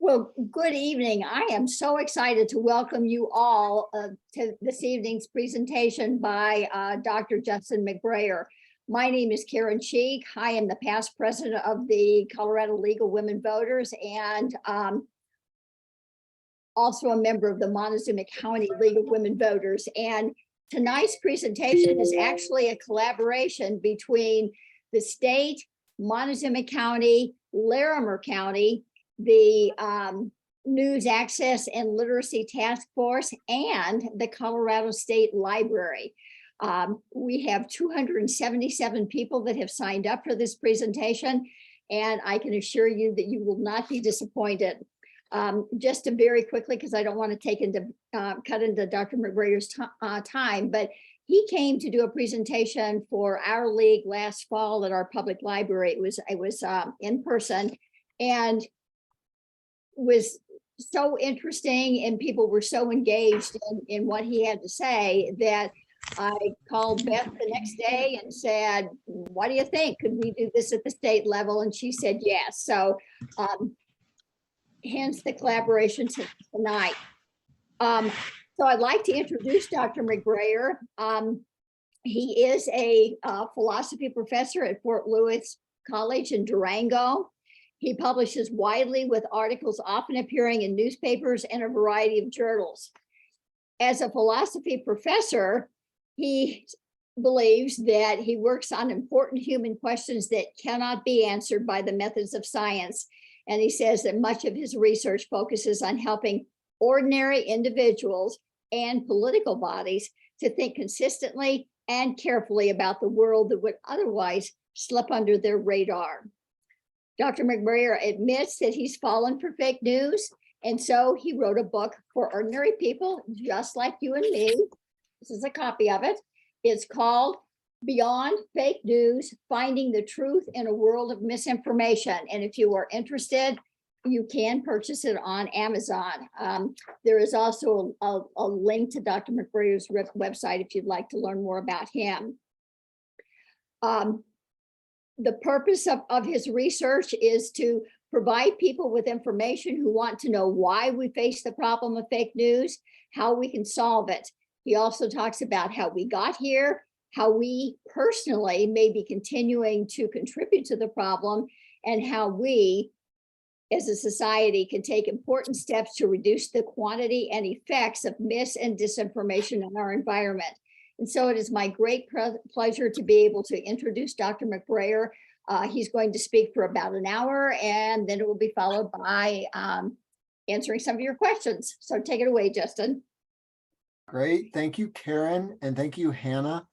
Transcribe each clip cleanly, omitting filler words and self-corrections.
Well, good evening. I am so excited to welcome you all to this evening's presentation by Dr. Justin McBrayer. My name is Karen Cheek. I am the past president of the Colorado League of Women Voters and also a member of the Montezuma County League of Women Voters. And tonight's presentation is actually a collaboration between the state, Montezuma County, Larimer County, the News Access and Literacy Task Force, and the Colorado State Library. We have 277 people that have signed up for this presentation, and I can assure you that you will not be disappointed. Just to very quickly, because I don't want to cut into Dr. McBrayer's time, but he came to do a presentation for our league last fall at our public library. It was in person, and was so interesting, and people were so engaged in what he had to say that I called Beth the next day and said, what do you think? Could we do this at the state level? And she said yes. So hence the collaboration tonight. So I'd like to introduce Dr. McBrayer. He is a philosophy professor at Fort Lewis College in Durango. He publishes widely with articles often appearing in newspapers and a variety of journals. As a philosophy professor, he believes that he works on important human questions that cannot be answered by the methods of science. And he says that much of his research focuses on helping ordinary individuals and political bodies to think consistently and carefully about the world that would otherwise slip under their radar. Dr. McBrayer admits that he's fallen for fake news, and so he wrote a book for ordinary people just like you and me. This is a copy of it. It's called Beyond Fake News, Finding the Truth in a World of Misinformation. And if you are interested, you can purchase it on Amazon. There is also a link to Dr. McBrayer's website if you'd like to learn more about him. The purpose of his research is to provide people with information who want to know why we face the problem of fake news, how we can solve it. He also talks about how we got here, how we personally may be continuing to contribute to the problem, and how we as a society can take important steps to reduce the quantity and effects of mis and disinformation in our environment. And so it is my great pleasure to be able to introduce Dr. McBrayer. He's going to speak for about an hour, and then it will be followed by answering some of your questions. So take it away, Justin. Great. Thank you, Karen. And thank you, Hannah.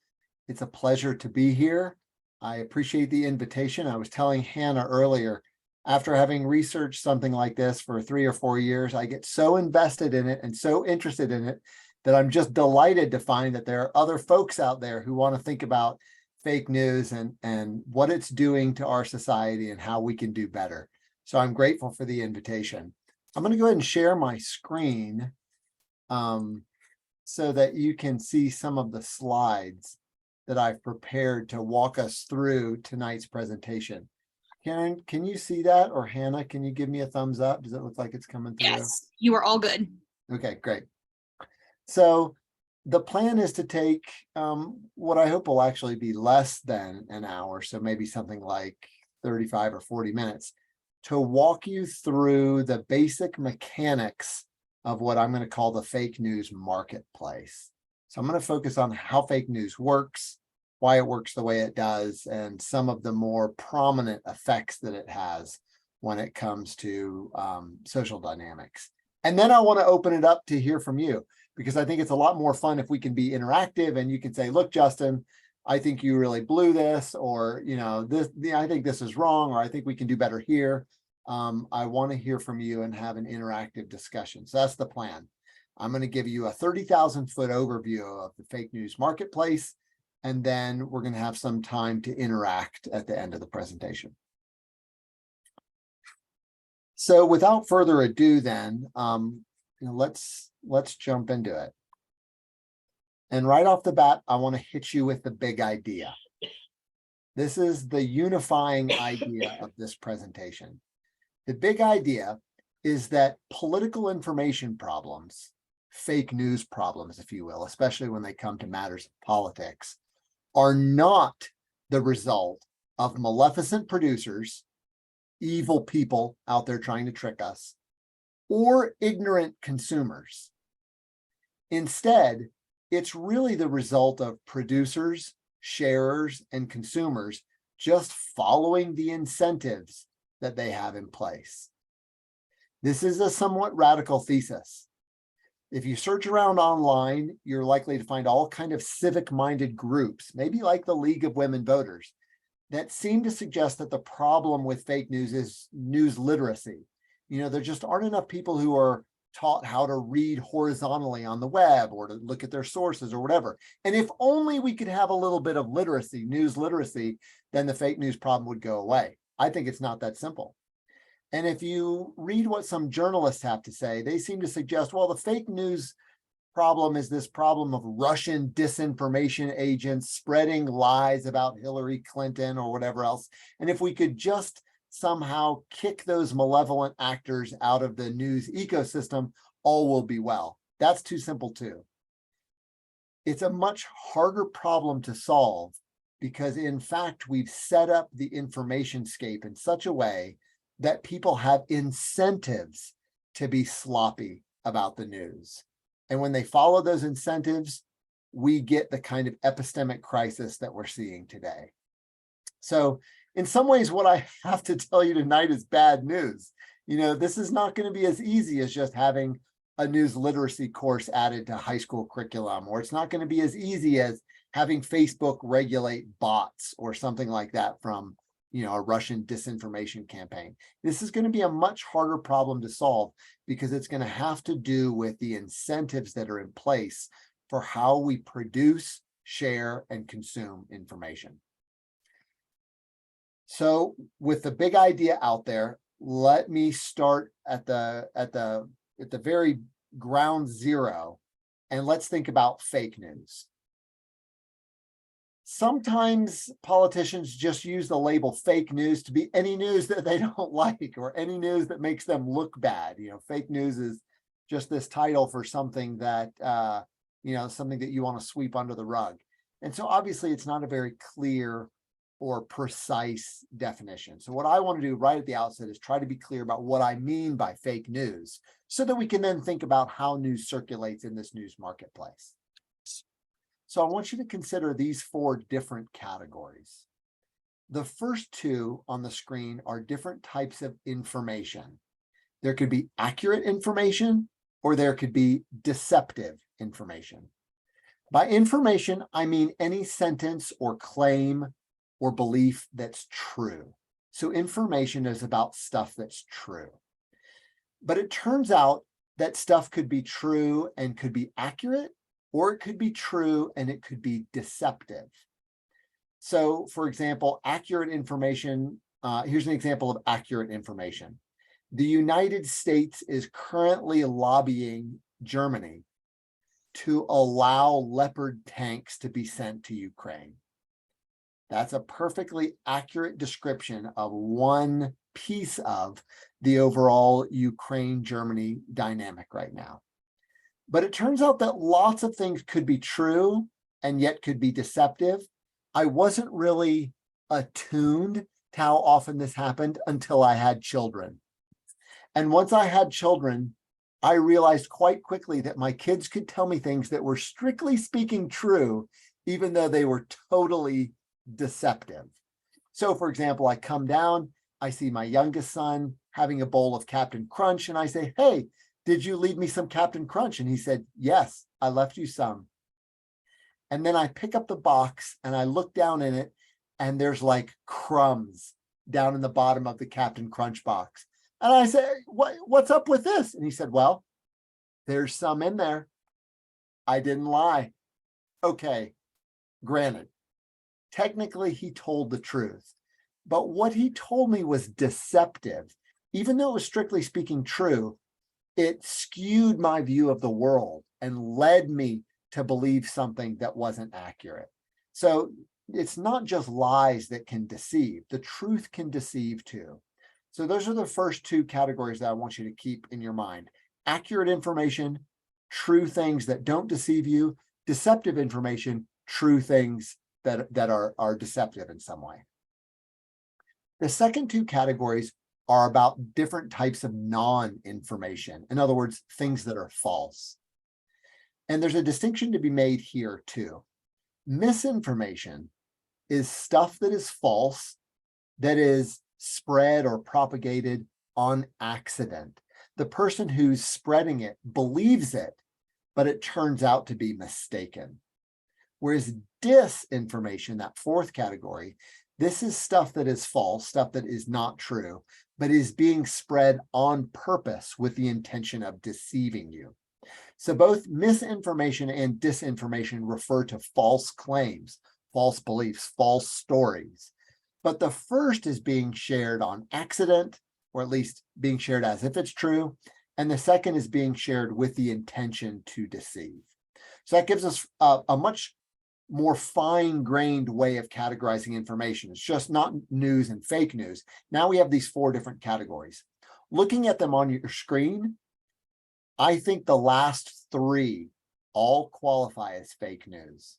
It's a pleasure to be here. I appreciate the invitation. I was telling Hannah earlier, after having researched something like this for 3 or 4 years, I get so invested in it and so interested in it that I'm just delighted to find that there are other folks out there who want to think about fake news and what it's doing to our society and how we can do better. So I'm grateful for the invitation. I'm going to go ahead and share my screen so that you can see some of the slides that I've prepared to walk us through tonight's presentation. Karen, can you see that? Or Hannah, can you give me a thumbs up? Does it look like it's coming through? Yes, you are all good. Okay, great. So the plan is to take what I hope will actually be less than an hour, so maybe something like 35 or 40 minutes, to walk you through the basic mechanics of what I'm going to call the fake news marketplace. So I'm going to focus on how fake news works, why it works the way it does, and some of the more prominent effects that it has when it comes to social dynamics. And then I want to open it up to hear from you, because I think it's a lot more fun if we can be interactive and you can say, look, Justin, I think you really blew this, or, you know, I think this is wrong, or I think we can do better here. I want to hear from you and have an interactive discussion. So that's the plan. I'm going to give you a 30,000-foot overview of the fake news marketplace, and then we're going to have some time to interact at the end of the presentation. So without further ado, then, let's jump into it. And right off the bat, I want to hit you with the big idea. This is the unifying idea of this presentation. The big idea is that political information problems, fake news problems, if you will, especially when they come to matters of politics, are not the result of maleficent producers, evil people out there trying to trick us, or ignorant consumers. Instead, it's really the result of producers, sharers, and consumers just following the incentives that they have in place. This is a somewhat radical thesis. If you search around online, you're likely to find all kind of civic-minded groups, maybe like the League of Women Voters, that seem to suggest that the problem with fake news is news literacy. There just aren't enough people who are taught how to read horizontally on the web or to look at their sources or whatever. And if only we could have a little bit of literacy, news literacy, then the fake news problem would go away. I think it's not that simple. And if you read what some journalists have to say, they seem to suggest, well, the fake news problem is this problem of Russian disinformation agents spreading lies about Hillary Clinton or whatever else. And if we could just somehow kick those malevolent actors out of the news ecosystem, all will be well. That's too simple too. It's a much harder problem to solve because in fact, we've set up the information scape in such a way that people have incentives to be sloppy about the news. And when they follow those incentives, we get the kind of epistemic crisis that we're seeing today. So in some ways, what I have to tell you tonight is bad news. This is not going to be as easy as just having a news literacy course added to high school curriculum, or it's not going to be as easy as having Facebook regulate bots or something like that from a Russian disinformation campaign. This is going to be a much harder problem to solve because it's going to have to do with the incentives that are in place for how we produce, share, and consume information. So with the big idea out there, let me start at the very ground zero, and let's think about fake news. Sometimes politicians just use the label fake news to be any news that they don't like or any news that makes them look bad. Fake news is just this title for something that, something that you want to sweep under the rug. And so obviously it's not a very clear or precise definition. So what I want to do right at the outset is try to be clear about what I mean by fake news so that we can then think about how news circulates in this news marketplace. So I want you to consider these 4 different categories. The first 2 on the screen are different types of information. There could be accurate information or there could be deceptive information. By information, I mean any sentence or claim or belief that's true. So information is about stuff that's true. But it turns out that stuff could be true and could be accurate, or it could be true and it could be deceptive. So for example, accurate information, here's an example of accurate information. The United States is currently lobbying Germany to allow Leopard tanks to be sent to Ukraine. That's a perfectly accurate description of one piece of the overall Ukraine-Germany dynamic right now. But it turns out that lots of things could be true and yet could be deceptive. I wasn't really attuned to how often this happened until I had children. And once I had children, I realized quite quickly that my kids could tell me things that were strictly speaking true, even though they were totally deceptive. So for example, I come down, I see my youngest son having a bowl of Captain Crunch, and I say, "Hey, did you leave me some Captain Crunch?" And he said, "Yes, I left you some." And then I pick up the box and I look down in it, and there's like crumbs down in the bottom of the Captain Crunch box. And I say, what's up with this? And he said, "Well, there's some in there. I didn't lie." Okay, granted, technically he told the truth, but what he told me was deceptive. Even though it was strictly speaking true, it skewed my view of the world and led me to believe something that wasn't accurate. So it's not just lies that can deceive. The truth can deceive too. So those are the first two categories that I want you to keep in your mind. Accurate information, true things that don't deceive you, deceptive information, true things that are deceptive in some way. The second two categories are about different types of non-information. In other words, things that are false. And there's a distinction to be made here too. Misinformation is stuff that is false, that is spread or propagated on accident. The person who's spreading it believes it, but it turns out to be mistaken. Whereas disinformation, that fourth category, this is stuff that is false, stuff that is not true, but is being spread on purpose with the intention of deceiving you. So both misinformation and disinformation refer to false claims, false beliefs, false stories. But the first is being shared on accident, or at least being shared as if it's true. And the second is being shared with the intention to deceive. So that gives us a much more fine-grained way of categorizing information. It's just not news and fake news. Now we have these four different categories. Looking at them on your screen, I think the last three all qualify as fake news.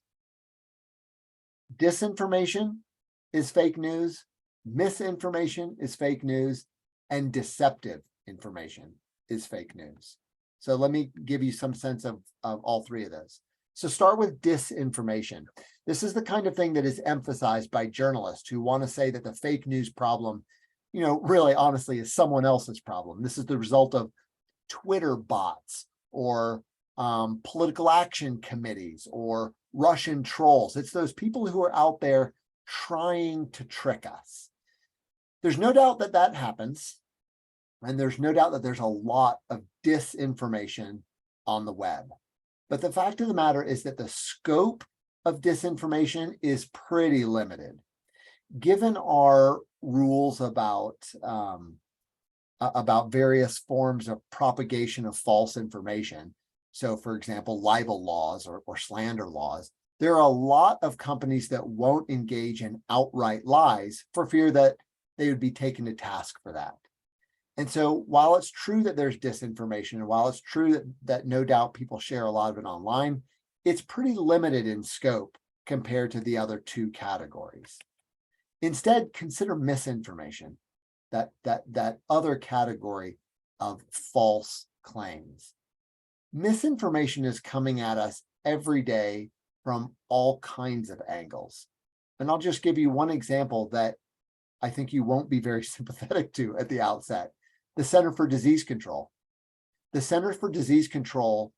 Disinformation is fake news, misinformation is fake news, and deceptive information is fake news. So let me give you some sense of all three of those. So start with disinformation. This is the kind of thing that is emphasized by journalists who want to say that the fake news problem, really honestly is someone else's problem. This is the result of Twitter bots or political action committees or Russian trolls. It's those people who are out there trying to trick us. There's no doubt that that happens. And there's no doubt that there's a lot of disinformation on the web. But the fact of the matter is that the scope of disinformation is pretty limited. Given our rules about various forms of propagation of false information, so for example, libel laws or slander laws, there are a lot of companies that won't engage in outright lies for fear that they would be taken to task for that. And so while it's true that there's disinformation, and while it's true that no doubt people share a lot of it online, it's pretty limited in scope compared to the other two categories. Instead, consider misinformation, that other category of false claims. Misinformation is coming at us every day from all kinds of angles. And I'll just give you one example that I think you won't be very sympathetic to at the outset. The Center for Disease Control. The Center for Disease Control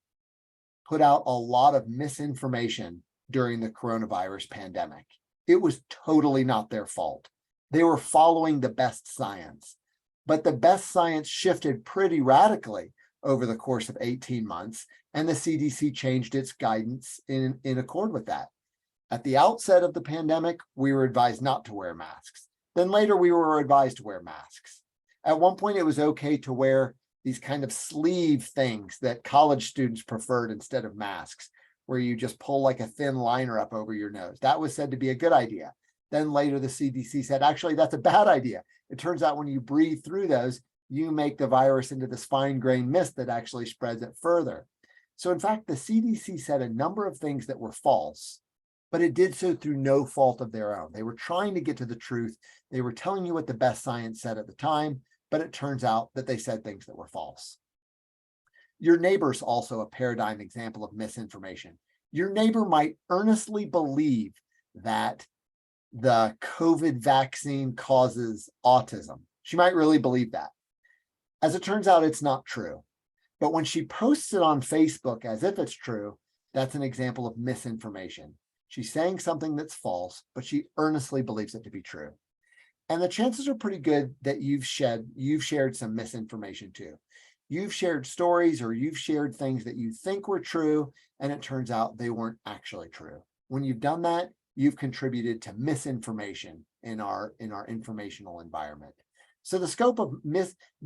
put out a lot of misinformation during the coronavirus pandemic. It was totally not their fault. They were following the best science, but the best science shifted pretty radically over the course of 18 months, and the CDC changed its guidance in accord with that. At the outset of the pandemic, we were advised not to wear masks. Then later we were advised to wear masks. At one point, it was okay to wear these kind of sleeve things that college students preferred instead of masks, where you just pull like a thin liner up over your nose. That was said to be a good idea. Then later the CDC said, actually, that's a bad idea. It turns out when you breathe through those, you make the virus into this fine-grained mist that actually spreads it further. So in fact, the CDC said a number of things that were false, but it did so through no fault of their own. They were trying to get to the truth. They were telling you what the best science said at the time, but it turns out that they said things that were false. Your neighbor's also a paradigm example of misinformation. Your neighbor might earnestly believe that the COVID vaccine causes autism. She might really believe that. As it turns out, it's not true. But when she posts it on Facebook as if it's true, that's an example of misinformation. She's saying something that's false, but she earnestly believes it to be true. And the chances are pretty good that you've shared some misinformation too. You've shared stories or you've shared things that you think were true, and it turns out they weren't actually true. When you've done that, you've contributed to misinformation in our informational environment. So the scope of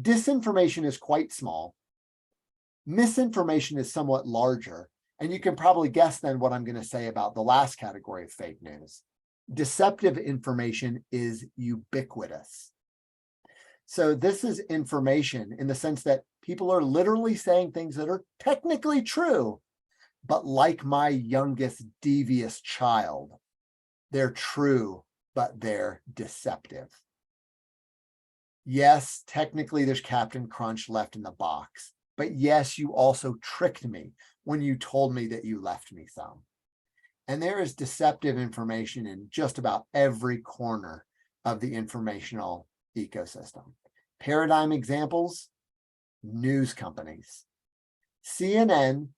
disinformation is quite small. Misinformation is somewhat larger, and you can probably guess then what I'm going to say about the last category of fake news. Deceptive information is ubiquitous. So this is information in the sense that people are literally saying things that are technically true, but like my youngest devious child, they're true, but they're deceptive. Yes, technically there's Captain Crunch left in the box, but yes, you also tricked me when you told me that you left me some. And there is deceptive information in just about every corner of the informational ecosystem. Paradigm examples, news companies. CNN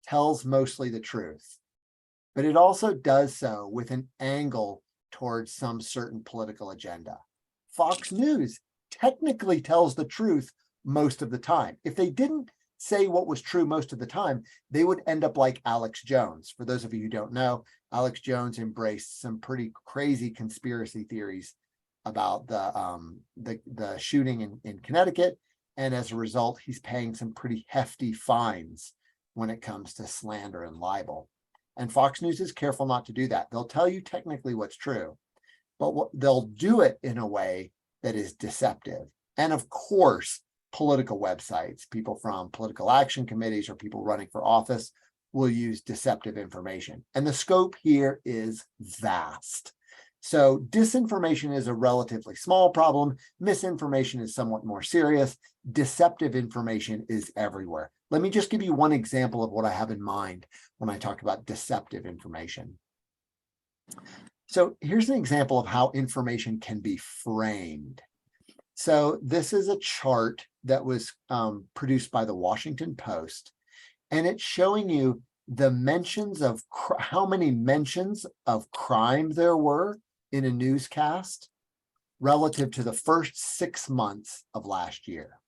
tells mostly the truth, but it also does so with an angle towards some certain political agenda. Fox News technically tells the truth most of the time. If they didn't say what was true most of the time, they would end up like Alex Jones. For those of you who don't know, Alex Jones embraced some pretty crazy conspiracy theories about the shooting in Connecticut. And as a result, he's paying some pretty hefty fines when it comes to slander and libel. And Fox News is careful not to do that. They'll tell you technically what's true, but they'll do it in a way that is deceptive. And of course, political websites, people from political action committees or people running for office will use deceptive information. And the scope here is vast. So disinformation is a relatively small problem. Misinformation is somewhat more serious. Deceptive information is everywhere. Let me just give you one example of what I have in mind when I talk about deceptive information. So here's an example of how information can be framed. So this is a chart that was produced by the Washington Post, and it's showing you the mentions of how many mentions of crime there were in a newscast relative to the first 6 months of last year.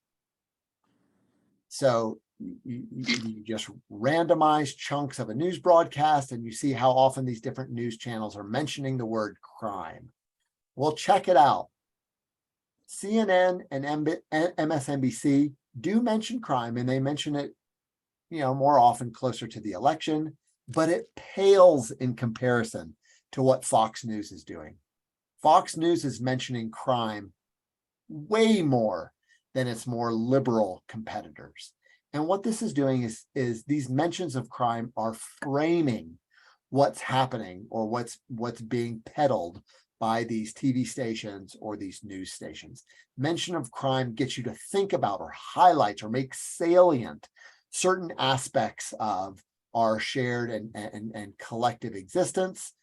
So you just randomize chunks of a news broadcast and you see how often these different news channels are mentioning the word crime. Well, check it out. CNN and MSNBC do mention crime, and they mention it, more often closer to the election, but it pales in comparison to what Fox News is doing. Fox News is mentioning crime way more than its more liberal competitors. And what this is doing is these mentions of crime are framing what's happening or what's being peddled by these TV stations or these news stations. Mention of crime gets you to think about or highlight or make salient certain aspects of our shared and collective existence.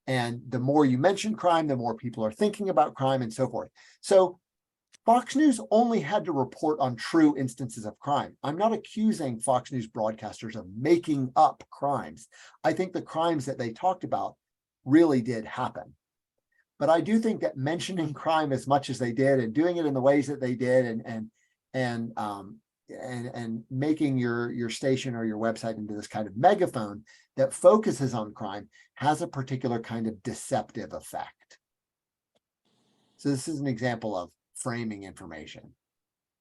And the more you mention crime, the more people are thinking about crime and so forth. So Fox News only had to report on true instances of crime. I'm not accusing Fox News broadcasters of making up crimes. I think the crimes that they talked about really did happen. But I do think that mentioning crime as much as they did and doing it in the ways that they did and making your station or your website into this kind of megaphone that focuses on crime has a particular kind of deceptive effect. So this is an example of framing information.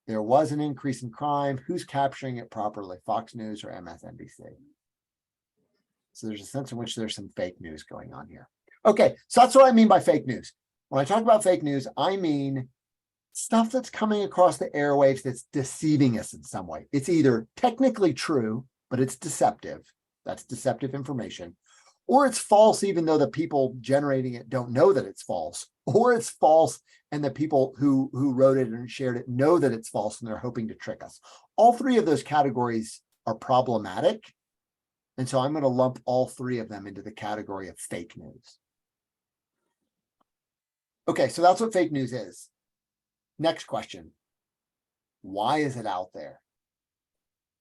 There was an increase in crime. Who's capturing it properly, Fox News or MSNBC? So there's a sense in which there's some fake news going on here. Okay, so that's what I mean by fake news. When I talk about fake news, I mean stuff that's coming across the airwaves that's deceiving us in some way. It's either technically true, but it's deceptive. That's deceptive information. Or it's false, even though the people generating it don't know that it's false. Or it's false, and the people who wrote it and shared it know that it's false, and they're hoping to trick us. All three of those categories are problematic. And so I'm going to lump all three of them into the category of fake news. Okay, so that's what fake news is. Next question. Why is it out there?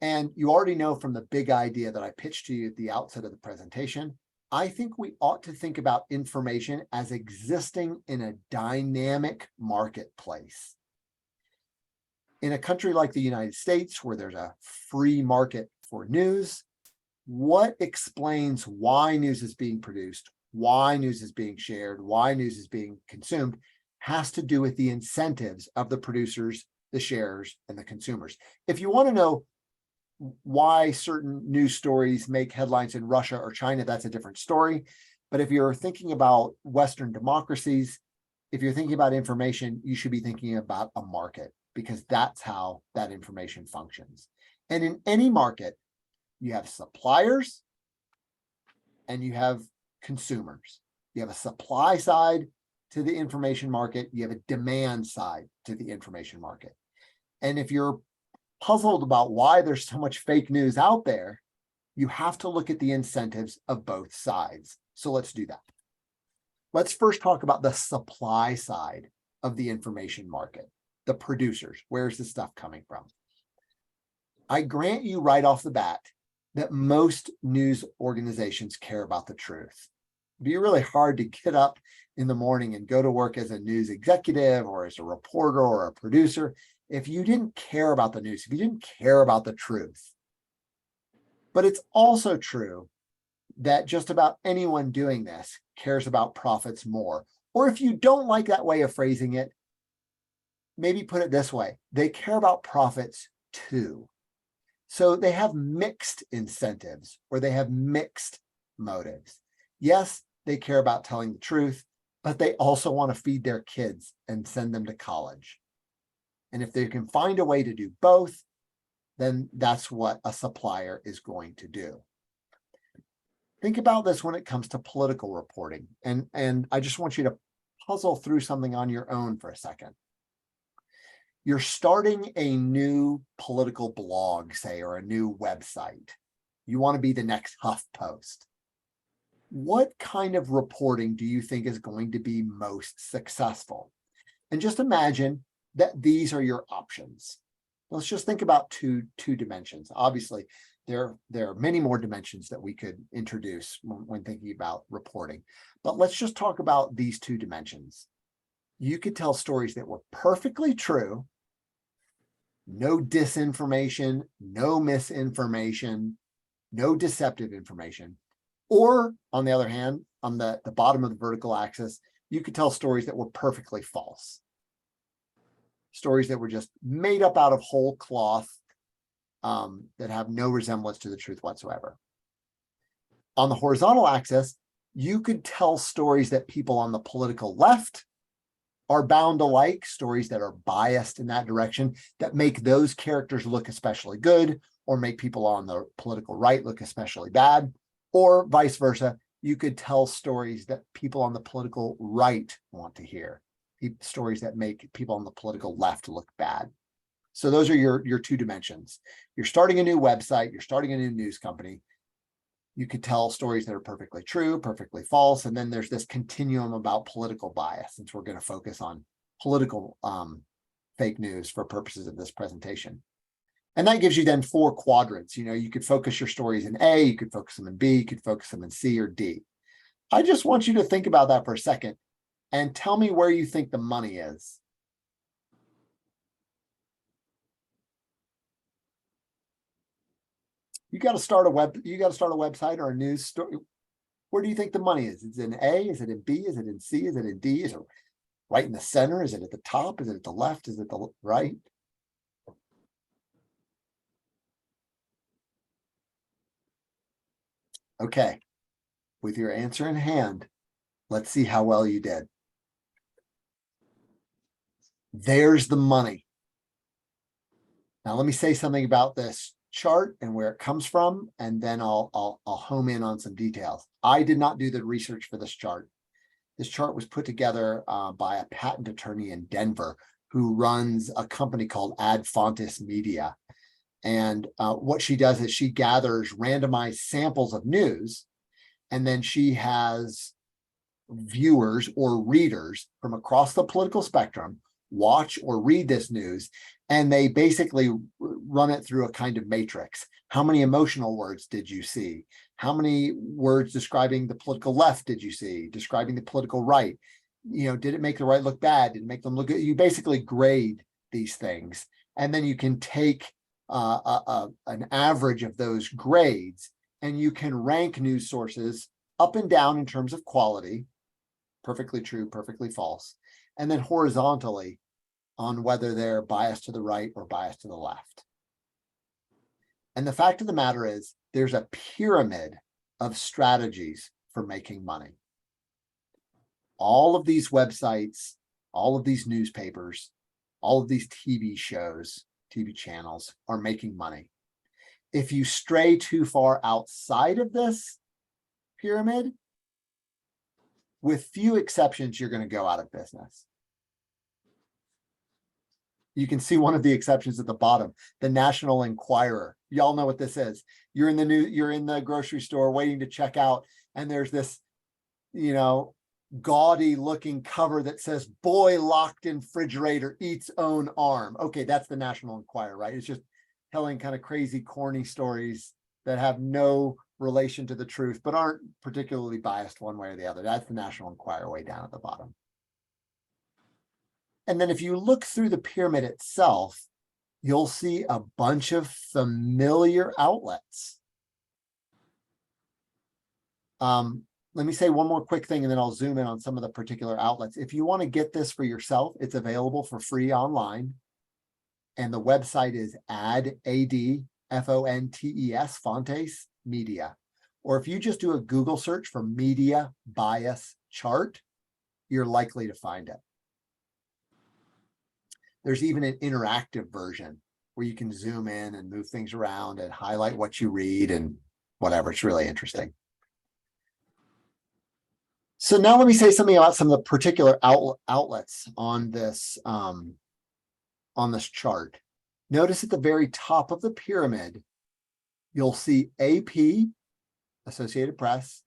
And you already know from the big idea that I pitched to you at the outset of the presentation, I think we ought to think about information as existing in a dynamic marketplace. In a country like the United States, where there's a free market for news, what explains why news is being produced, why news is being shared, why news is being consumed, has to do with the incentives of the producers, the sharers, and the consumers. If you want to know why certain news stories make headlines in Russia or China, that's a different story. But if you're thinking about Western democracies, if you're thinking about information, you should be thinking about a market, because that's how that information functions. And in any market, you have suppliers and you have consumers. You have a supply side to the information market. You have a demand side to the information market. And if you're puzzled about why there's so much fake news out there, you have to look at the incentives of both sides. So let's do that. Let's first talk about the supply side of the information market, the producers. Where's the stuff coming from? I grant you right off the bat that most news organizations care about the truth. It'd be really hard to get up in the morning and go to work as a news executive or as a reporter or a producer if you didn't care about the news, if you didn't care about the truth. But it's also true that just about anyone doing this cares about profits more. Or if you don't like that way of phrasing it, maybe put it this way: they care about profits too. So they have mixed incentives, or they have mixed motives. Yes, they care about telling the truth, but they also want to feed their kids and send them to college. And if they can find a way to do both, then that's what a supplier is going to do. Think about this when it comes to political reporting. And I just want you to puzzle through something on your own for a second. You're starting a new political blog, say, or a new website. You want to be the next HuffPost. What kind of reporting do you think is going to be most successful? And just imagine that these are your options. Let's just think about two dimensions. Obviously, there are many more dimensions that we could introduce when thinking about reporting, but let's just talk about these two dimensions. You could tell stories that were perfectly true, no disinformation, no misinformation, no deceptive information. Or on the other hand, on the bottom of the vertical axis, you could tell stories that were perfectly false. Stories that were just made up out of whole cloth, that have no resemblance to the truth whatsoever. On the horizontal axis, you could tell stories that people on the political left are bound to like, stories that are biased in that direction, that make those characters look especially good, or make people on the political right look especially bad, or vice versa. You could tell stories that people on the political right want to hear, stories that make people on the political left look bad. So those are your two dimensions. You're starting a new website, you're starting a new news company. You could tell stories that are perfectly true, perfectly false, and then there's this continuum about political bias, since we're going to focus on political fake news for purposes of this presentation. And that gives you then 4 quadrants. You know, you could focus your stories in A, you could focus them in B, you could focus them in C or D. I just want you to think about that for a second and tell me where you think the money is. You got to start a website or a news story. Where do you think the money is? Is it in A? Is it in B? Is it in C? Is it in D? Is it right in the center? Is it at the top? Is it at the left? Is it the right? Okay. With your answer in hand, let's see how well you did. There's the money. Now, let me say something about this chart and where it comes from, and then I'll home in on some details. I did not do the research for this chart. This chart was put together by a patent attorney in Denver who runs a company called Ad Fontes Media. And what she does is she gathers randomized samples of news, and then she has viewers or readers from across the political spectrum watch or read this news, and they basically run it through a kind of matrix. How many emotional words did you see? How many words describing the political left did you see? Describing the political right? You know, did it make the right look bad? Did it make them look good? You basically grade these things, and then you can take an average of those grades, and you can rank news sources up and down in terms of quality, perfectly true, perfectly false, and then horizontally on whether they're biased to the right or biased to the left. And the fact of the matter is, there's a pyramid of strategies for making money. All of these websites all of these newspapers, all of these TV shows, TV channels are making money. If you stray too far outside of this pyramid, with few exceptions, you're going to go out of business. You can see one of the exceptions at the bottom, the National Enquirer. Y'all know what this is. You're in the grocery store waiting to check out, and there's this, gaudy looking cover that says boy locked in refrigerator eats own arm. Okay, that's the National Enquirer, right? It's just telling kind of crazy, corny stories that have no relation to the truth, but aren't particularly biased one way or the other. That's the National Enquirer way down at the bottom. And then if you look through the pyramid itself, you'll see a bunch of familiar outlets. Let me say one more quick thing, and then I'll zoom in on some of the particular outlets. If you want to get this for yourself, it's available for free online. And the website is Fontes Media. Or if you just do a Google search for media bias chart, you're likely to find it. There's even an interactive version where you can zoom in and move things around and highlight what you read and whatever. It's really interesting. So now let me say something about some of the particular outlets on this chart. Notice at the very top of the pyramid, you'll see AP, Associated Press,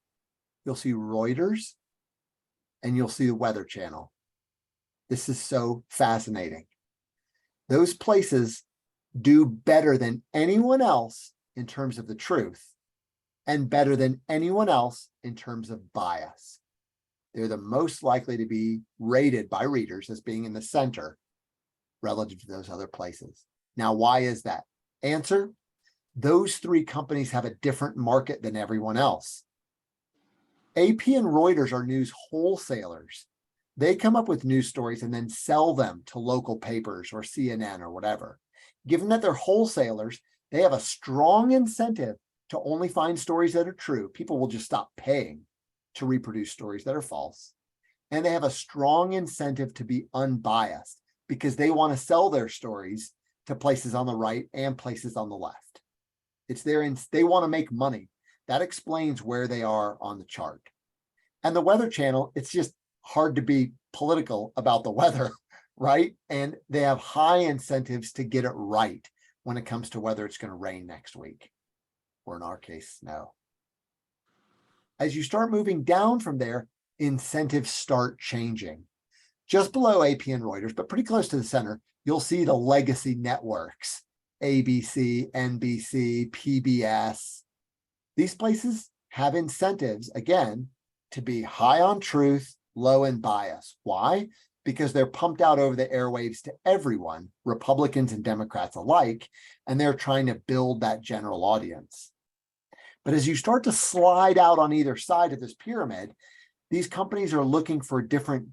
you'll see Reuters, and you'll see the Weather Channel. This is so fascinating. Those places do better than anyone else in terms of the truth, and better than anyone else in terms of bias. They're the most likely to be rated by readers as being in the center relative to those other places. Now, why is that? Answer: those three companies have a different market than everyone else. AP and Reuters are news wholesalers. They come up with news stories and then sell them to local papers or CNN or whatever. Given that they're wholesalers, they have a strong incentive to only find stories that are true. People will just stop paying to reproduce stories that are false. And they have a strong incentive to be unbiased because they want to sell their stories to places on the right and places on the left. They want to make money. That explains where they are on the chart. And the Weather Channel, it's just hard to be political about the weather, right? And they have high incentives to get it right when it comes to whether it's going to rain next week, or in our case, snow. As you start moving down from there, incentives start changing. Just below AP and Reuters, but pretty close to the center, you'll see the legacy networks, ABC, NBC, PBS. These places have incentives, again, to be high on truth, low in bias. Why? Because they're pumped out over the airwaves to everyone, Republicans and Democrats alike, and they're trying to build that general audience. But as you start to slide out on either side of this pyramid, these companies are looking for different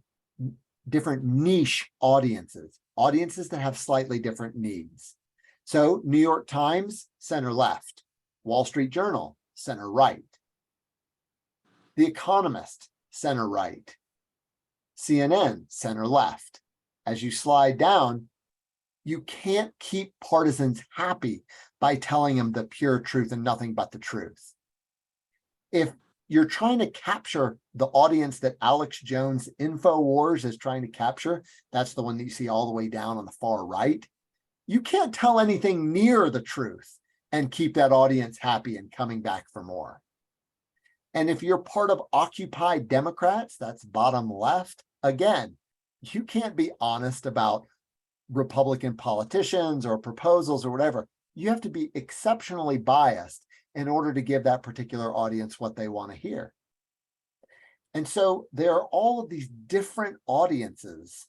niche audiences that have slightly different needs. So New York Times, center left. Wall Street Journal, center right. The Economist, center right. CNN, center left. As you slide down, you can't keep partisans happy by telling them the pure truth and nothing but the truth. If you're trying to capture the audience that Alex Jones InfoWars is trying to capture, that's the one that you see all the way down on the far right, you can't tell anything near the truth and keep that audience happy and coming back for more. And if you're part of Occupy Democrats, that's bottom left, again, you can't be honest about Republican politicians or proposals or whatever. You have to be exceptionally biased in order to give that particular audience what they want to hear. And so there are all of these different audiences,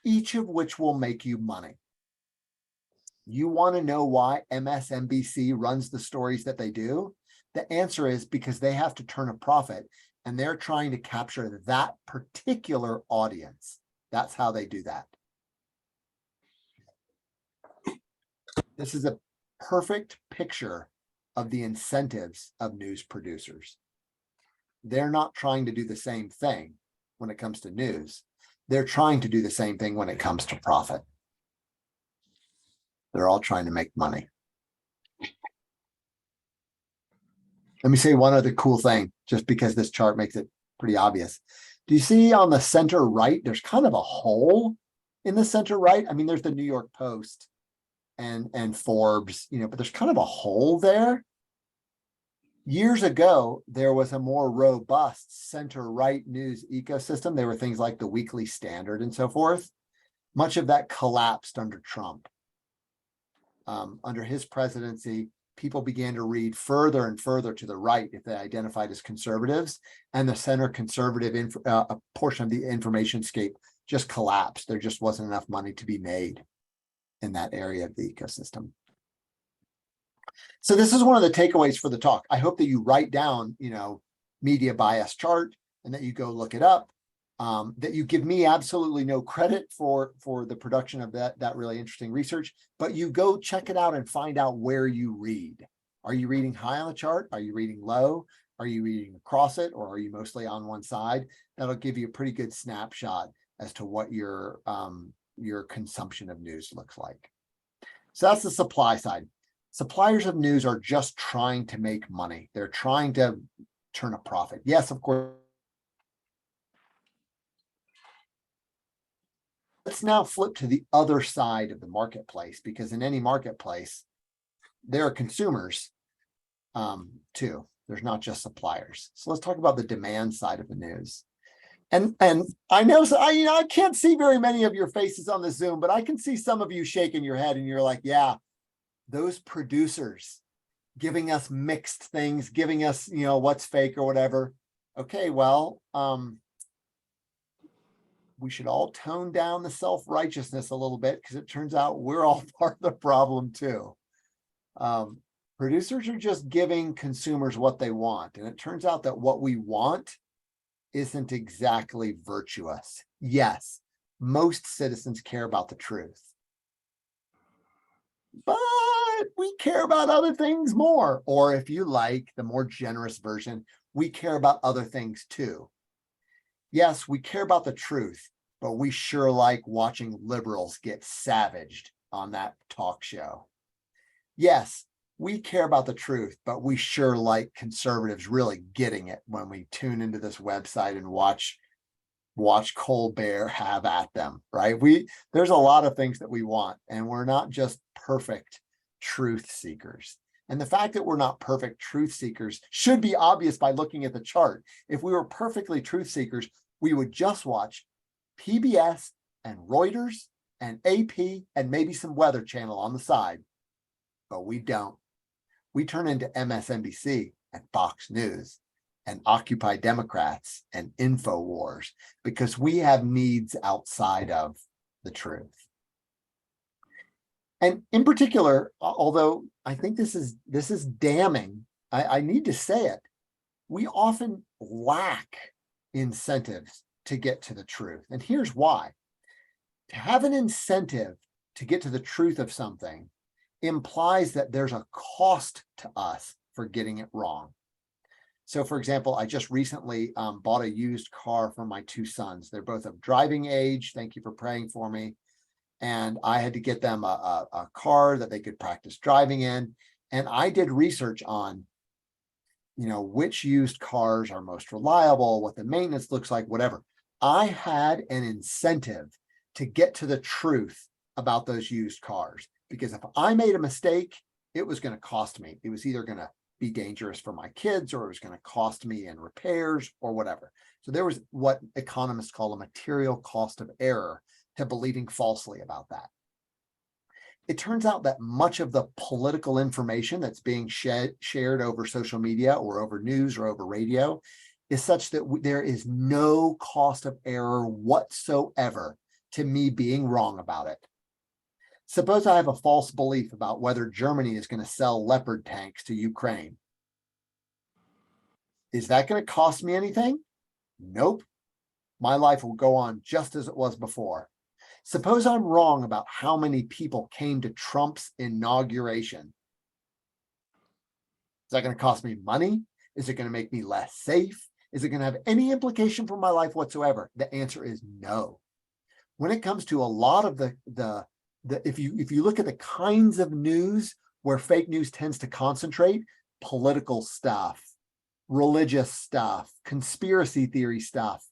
each of which will make you money. You want to know why MSNBC runs the stories that they do? The answer is because they have to turn a profit and they're trying to capture that particular audience. That's how they do that. This is a perfect picture of the incentives of news producers. They're not trying to do the same thing when it comes to news. they're trying to do the same thing when it comes to profit. They're all trying to make money. Let me say one other cool thing, just because this chart makes it pretty obvious. Do you see on the center right, there's kind of a hole in the center right? I mean, there's the New York Post and Forbes, but there's kind of a hole there. Years ago, there was a more robust center-right news ecosystem. There were things like the Weekly Standard and so forth. Much of that collapsed under Trump. Under his presidency, people began to read further and further to the right if they identified as conservatives, and the center conservative portion of the information scape just collapsed. There just wasn't enough money to be made in that area of the ecosystem. So this is one of the takeaways for the talk. I hope that you write down, media bias chart, and that you go look it up, that you give me absolutely no credit for the production of that really interesting research, but you go check it out and find out where you read. Are you reading high on the chart? Are you reading low? Are you reading across it? Or are you mostly on one side? That'll give you a pretty good snapshot as to what your consumption of news looks like. So that's the supply side. Suppliers of news are just trying to make money. They're trying to turn a profit. Yes, of course. Let's now flip to the other side of the marketplace, because in any marketplace, there are consumers too. There's not just suppliers. So let's talk about the demand side of the news. And I know, I can't see very many of your faces on the Zoom, but I can see some of you shaking your head and you're like, yeah, those producers giving us mixed things, giving us, what's fake or whatever. Okay, well, we should all tone down the self-righteousness a little bit, because it turns out we're all part of the problem too. Producers are just giving consumers what they want. And it turns out that what we want isn't exactly virtuous. Yes, most citizens care about the truth, but we care about other things more. Or if you like the more generous version, we care about other things too. Yes, we care about the truth, but we sure like watching liberals get savaged on that talk show. Yes, we care about the truth, but we sure like conservatives really getting it when we tune into this website and watch Colbert have at them, right? There's a lot of things that we want, and we're not just perfect truth seekers. And the fact that we're not perfect truth seekers should be obvious by looking at the chart. If we were perfectly truth seekers, we would just watch PBS and Reuters and AP and maybe some Weather Channel on the side, but we don't. We turn into MSNBC and Fox News and Occupy Democrats and InfoWars, because we have needs outside of the truth. And in particular, although I think this is damning, I need to say it, we often lack incentives to get to the truth. And here's why. To have an incentive to get to the truth of something implies that there's a cost to us for getting it wrong. So for example, I just recently bought a used car for my two sons. They're both of driving age. Thank you for praying for me. And I had to get them a car that they could practice driving in. And I did research on, which used cars are most reliable, what the maintenance looks like, whatever. I had an incentive to get to the truth about those used cars, because if I made a mistake, it was going to cost me. It was either going to be dangerous for my kids, or it was going to cost me in repairs or whatever. So there was what economists call a material cost of error to believing falsely about that. It turns out that much of the political information that's being shared over social media or over news or over radio is such that there is no cost of error whatsoever to me being wrong about it. Suppose I have a false belief about whether Germany is going to sell Leopard tanks to Ukraine. Is that going to cost me anything? Nope. My life will go on just as it was before. Suppose I'm wrong about how many people came to Trump's inauguration. Is that going to cost me money? Is it going to make me less safe? Is it going to have any implication for my life whatsoever? The answer is no. When it comes to a lot of if you look at the kinds of news where fake news tends to concentrate, political stuff, religious stuff, conspiracy theory stuff,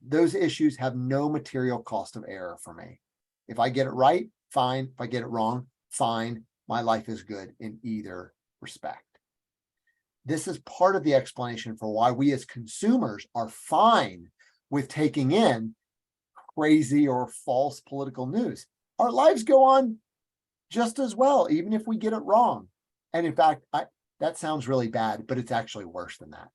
those issues have no material cost of error for me. If I get it right, fine. If I get it wrong, fine. My life is good in either respect. This is part of the explanation for why we as consumers are fine with taking in crazy or false political news. Our lives go on just as well, even if we get it wrong. And in fact, that sounds really bad, but it's actually worse than that.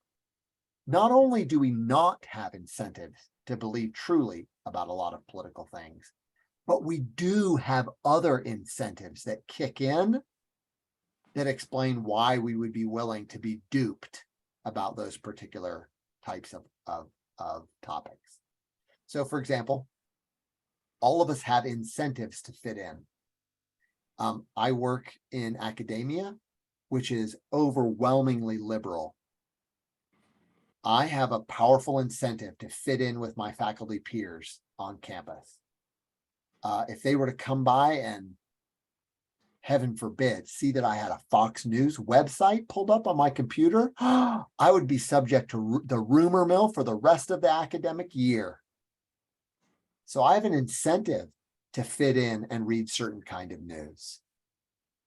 Not only do we not have incentives to believe truly about a lot of political things, but we do have other incentives that kick in that explain why we would be willing to be duped about those particular types of topics. So for example, all of us have incentives to fit in. I work in academia, which is overwhelmingly liberal. I have a powerful incentive to fit in with my faculty peers on campus. If they were to come by and, heaven forbid, see that I had a Fox News website pulled up on my computer, I would be subject to the rumor mill for the rest of the academic year. So I have an incentive to fit in and read certain kind of news.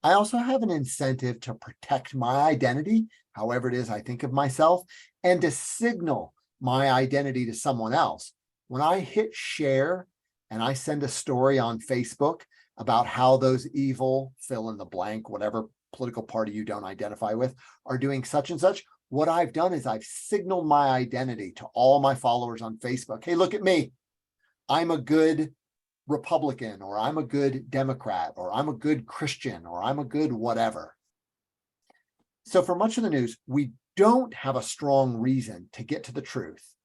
I also have an incentive to protect my identity, however it is I think of myself, and to signal my identity to someone else. When I hit share and I send a story on Facebook about how those evil, fill in the blank, whatever political party you don't identify with, are doing such and such, what I've done is I've signaled my identity to all my followers on Facebook. Hey, look at me. I'm a good Republican, or I'm a good Democrat, or I'm a good Christian, or I'm a good whatever. So for much of the news, we don't have a strong reason to get to the truth.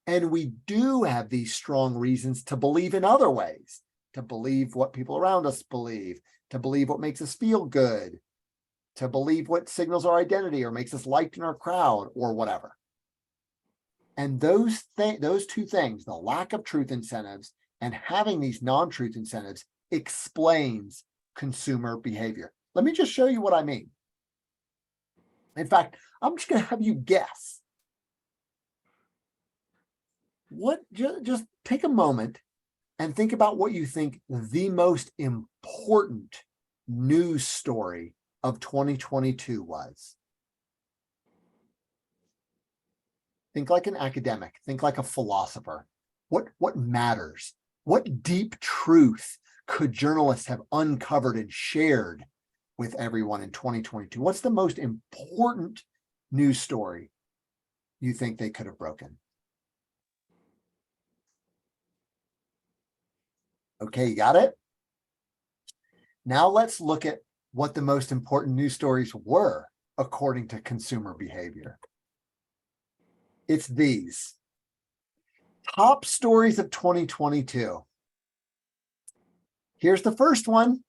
And we do have these strong reasons to believe in other ways, to believe what people around us believe, to believe what makes us feel good, to believe what signals our identity or makes us liked in our crowd or whatever. And those two things, the lack of truth incentives and having these non-truth incentives, explains consumer behavior. Let me just show you what I mean. In fact, I'm just going to have you guess. Just take a moment and think about what you think the most important news story of 2022 was. Think like an academic, think like a philosopher. What matters? What deep truth could journalists have uncovered and shared with everyone in 2022? What's the most important news story you think they could have broken? Okay, you got it? Now let's look at what the most important news stories were according to consumer behavior. It's these. Top stories of 2022. Here's the first one.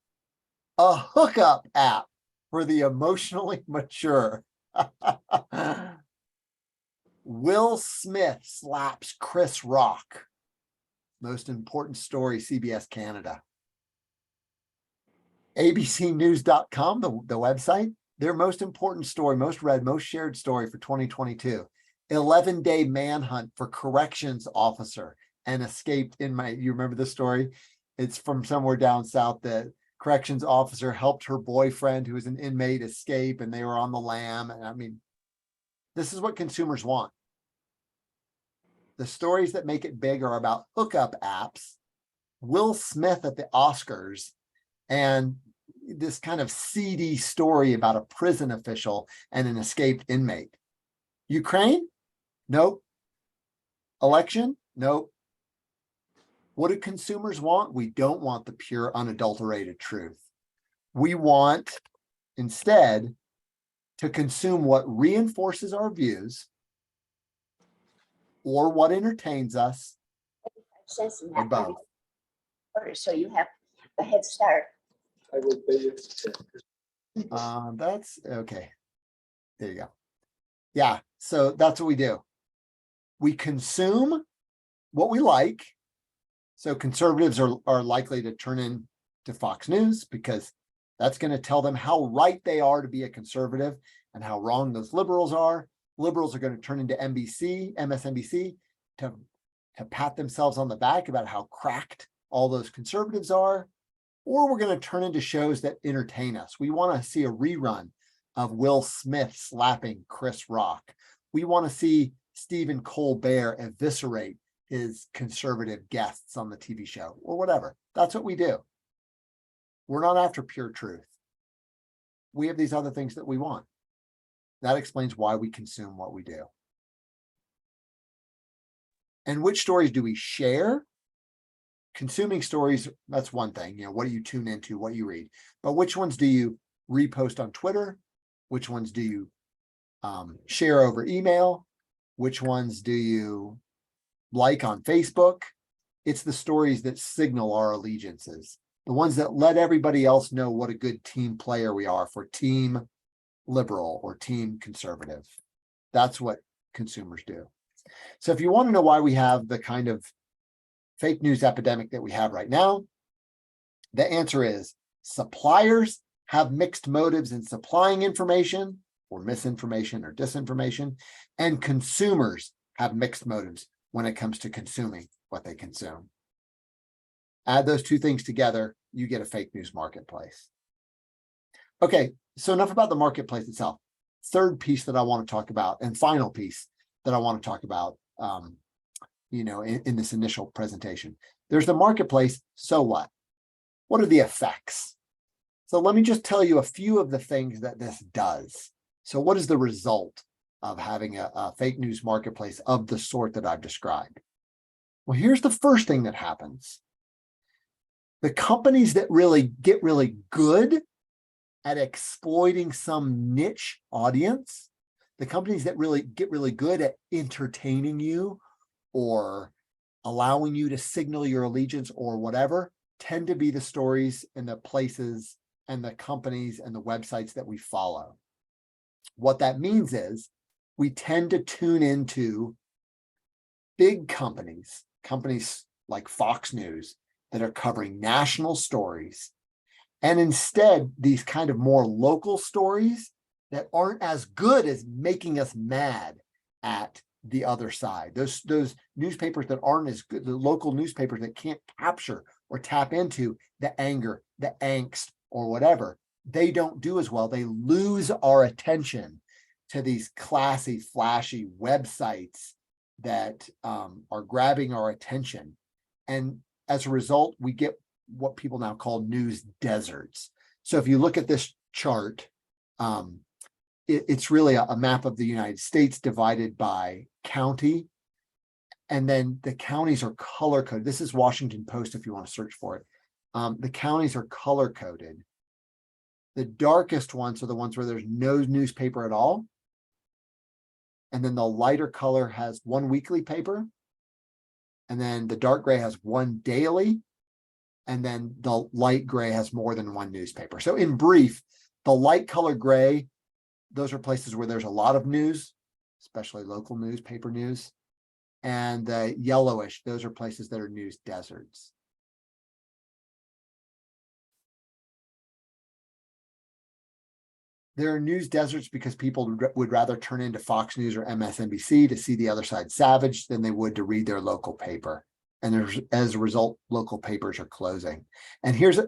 A hookup app for the emotionally mature. Will Smith slaps Chris Rock. Most important story, CBS Canada. abcnews.com, the website, their most important story, most read, most shared story for 2022. 11-day manhunt for corrections officer and escaped inmate. You remember this story? It's from somewhere down south. The corrections officer helped her boyfriend, who was an inmate, escape, and they were on the lam. And I mean, this is what consumers want. The stories that make it big are about hookup apps, Will Smith at the Oscars, and this kind of seedy story about a prison official and an escaped inmate. Ukraine? Nope. Election? Nope. What do consumers want? We don't want the pure, unadulterated truth. We want, instead, to consume what reinforces our views or what entertains us, or both. So you have a head start. That's okay. There you go. Yeah, so that's what we do. We consume what we like, So conservatives are likely to turn in to Fox News because that's going to tell them how right they are to be a conservative and how wrong those liberals are. Liberals are going to turn into MSNBC to pat themselves on the back about how cracked all those conservatives are. Or we're going to turn into shows that entertain us. We want to see a rerun of Will Smith slapping Chris Rock. We want to see Stephen Colbert eviscerate his conservative guests on the TV show or whatever. That's what we do. We're not after pure truth. We have these other things that we want. That explains why we consume what we do. And which stories do we share? Consuming stories, that's one thing. What do you tune into, what you read? But which ones do you repost on Twitter? Which ones do you share over email? Which ones do you like on Facebook? It's the stories that signal our allegiances, the ones that let everybody else know what a good team player we are for team liberal or team conservative. That's what consumers do. So if you want to know why we have the kind of fake news epidemic that we have right now, the answer is suppliers have mixed motives in supplying information or misinformation or disinformation, and consumers have mixed motives when it comes to consuming what they consume. Add those two things together, you get a fake news marketplace. Okay, so enough about the marketplace itself. Third piece that I want to talk about, and final piece that I want to talk about, in this initial presentation. There's the marketplace, so what? What are the effects? So let me just tell you a few of the things that this does. So what is the result of having a fake news marketplace of the sort that I've described? Well, here's the first thing that happens. The companies that get really good at exploiting some niche audience, the companies that get really good at entertaining you or allowing you to signal your allegiance or whatever, tend to be the stories and the places and the companies and the websites that we follow. What that means is we tend to tune into big companies like Fox News that are covering national stories. And instead, these kind of more local stories that aren't as good as making us mad at the other side. Those newspapers that aren't as good, the local newspapers that can't capture or tap into the anger, the angst, or whatever, they don't do as well. They lose our attention to these classy, flashy websites that are grabbing our attention. And as a result, we get what people now call news deserts. So if you look at this chart, it's really a map of the United States divided by county. And then the counties are color coded. This is Washington Post if you want to search for it. The counties are color coded. The darkest ones are the ones where there's no newspaper at all. And then the lighter color has one weekly paper. And then the dark gray has one daily. And then the light gray has more than one newspaper. So in brief, the light color gray, those are places where there's a lot of news, especially local news, paper news. And the yellowish, those are places that are news deserts. There are news deserts because people would rather turn into Fox News or MSNBC to see the other side savage than they would to read their local paper. And as a result, local papers are closing. And here's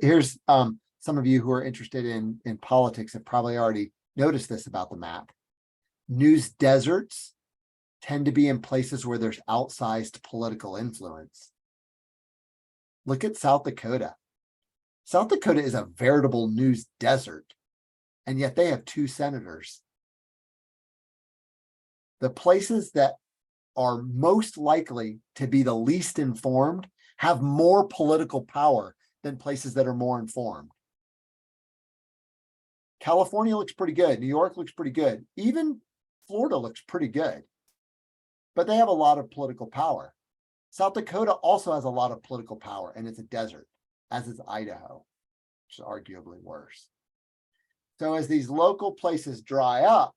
some of you who are interested in politics have probably already noticed this about the map. News deserts tend to be in places where there's outsized political influence. Look at South Dakota. South Dakota is a veritable news desert, and yet they have 2 senators. The places that are most likely to be the least informed have more political power than places that are more informed. California looks pretty good. New York looks pretty good. Even Florida looks pretty good. But they have a lot of political power. South Dakota also has a lot of political power, and it's a desert, as is Idaho, which is arguably worse. So as these local places dry up,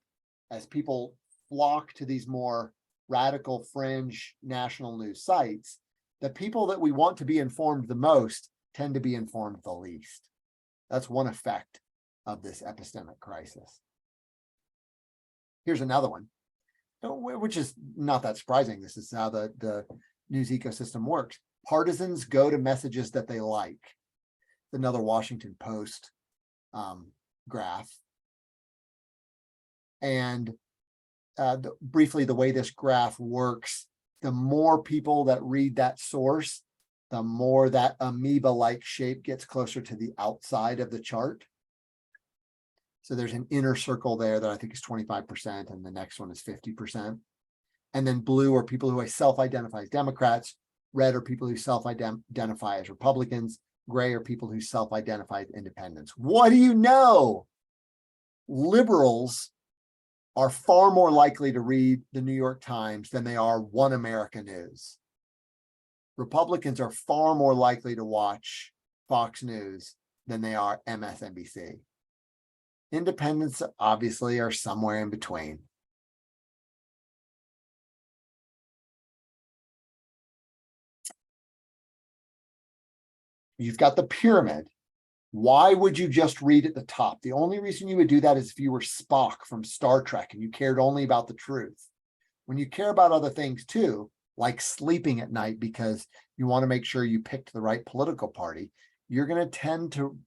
as people flock to these more radical fringe national news sites, the people that we want to be informed the most tend to be informed the least. That's one effect of this epistemic crisis. Here's another one, which is not that surprising. This is how the news ecosystem works. Partisans go to messages that they like. Another Washington Post graph. And briefly, the way this graph works, the more people that read that source, the more that amoeba-like shape gets closer to the outside of the chart. So there's an inner circle there that I think is 25%, and the next one is 50%. And then blue are people who self-identify as Democrats, red are people who self-identify as Republicans, gray are people who self-identify as independents. What do you know? Liberals are far more likely to read the New York Times than they are One America News. Republicans are far more likely to watch Fox News than they are MSNBC. Independents obviously are somewhere in between. You've got the pyramid. Why would you just read at the top? The only reason you would do that is if you were Spock from Star Trek and you cared only about the truth. When you care about other things too, like sleeping at night because you want to make sure you picked the right political party, you're going to tend to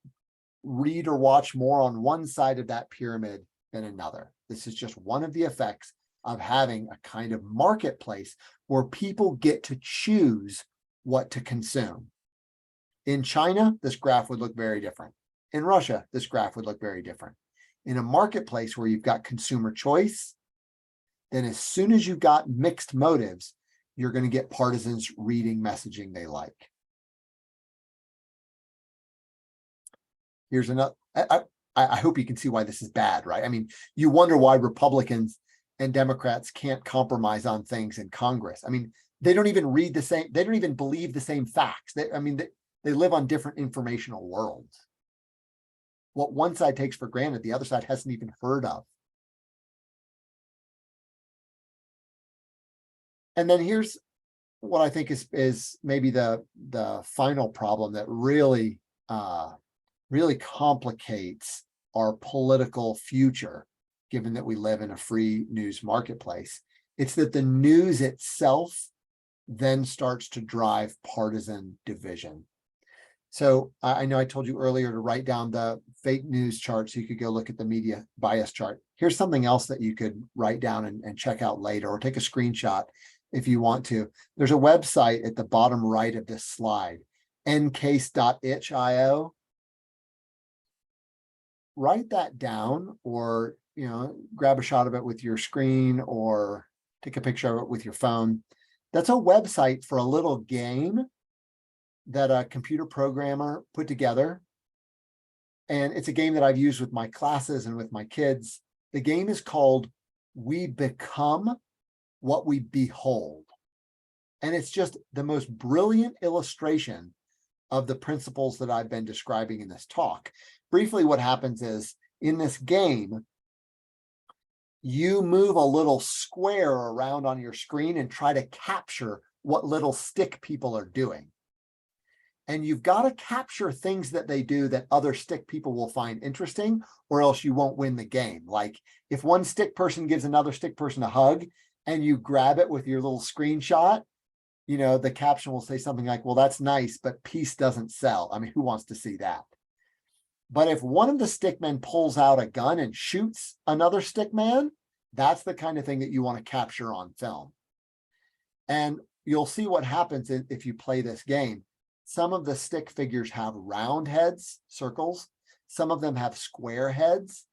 read or watch more on one side of that pyramid than another. This is just one of the effects of having a kind of marketplace where people get to choose what to consume. In China, this graph would look very different. In Russia, this graph would look very different. In a marketplace where you've got consumer choice, then as soon as you've got mixed motives, you're going to get partisans reading messaging they like. Here's another. I hope you can see why this is bad, right? I mean, you wonder why Republicans and Democrats can't compromise on things in Congress. I mean, they don't even read the same. They don't even believe the same facts. They live on different informational worlds. What one side takes for granted, the other side hasn't even heard of. And then here's what I think is maybe the final problem that really complicates our political future, given that we live in a free news marketplace. It's that the news itself then starts to drive partisan division. So I know I told you earlier to write down the fake news chart so you could go look at the media bias chart. Here's something else that you could write down and check out later, or take a screenshot if you want to. There's a website at the bottom right of this slide, ncase.itch.io. Write that down, or grab a shot of it with your screen, or take a picture of it with your phone. That's a website for a little game that a computer programmer put together. And it's a game that I've used with my classes and with my kids. The game is called We Become What We Behold. And it's just the most brilliant illustration of the principles that I've been describing in this talk. Briefly, what happens is, in this game, you move a little square around on your screen and try to capture what little stick people are doing. And you've got to capture things that they do that other stick people will find interesting, or else you won't win the game. Like if one stick person gives another stick person a hug and you grab it with your little screenshot, the caption will say something like, well, that's nice, but peace doesn't sell. I mean, who wants to see that? But if one of the stick men pulls out a gun and shoots another stick man, that's the kind of thing that you want to capture on film. And you'll see what happens if you play this game. Some of the stick figures have round heads, circles. Some of them have square heads.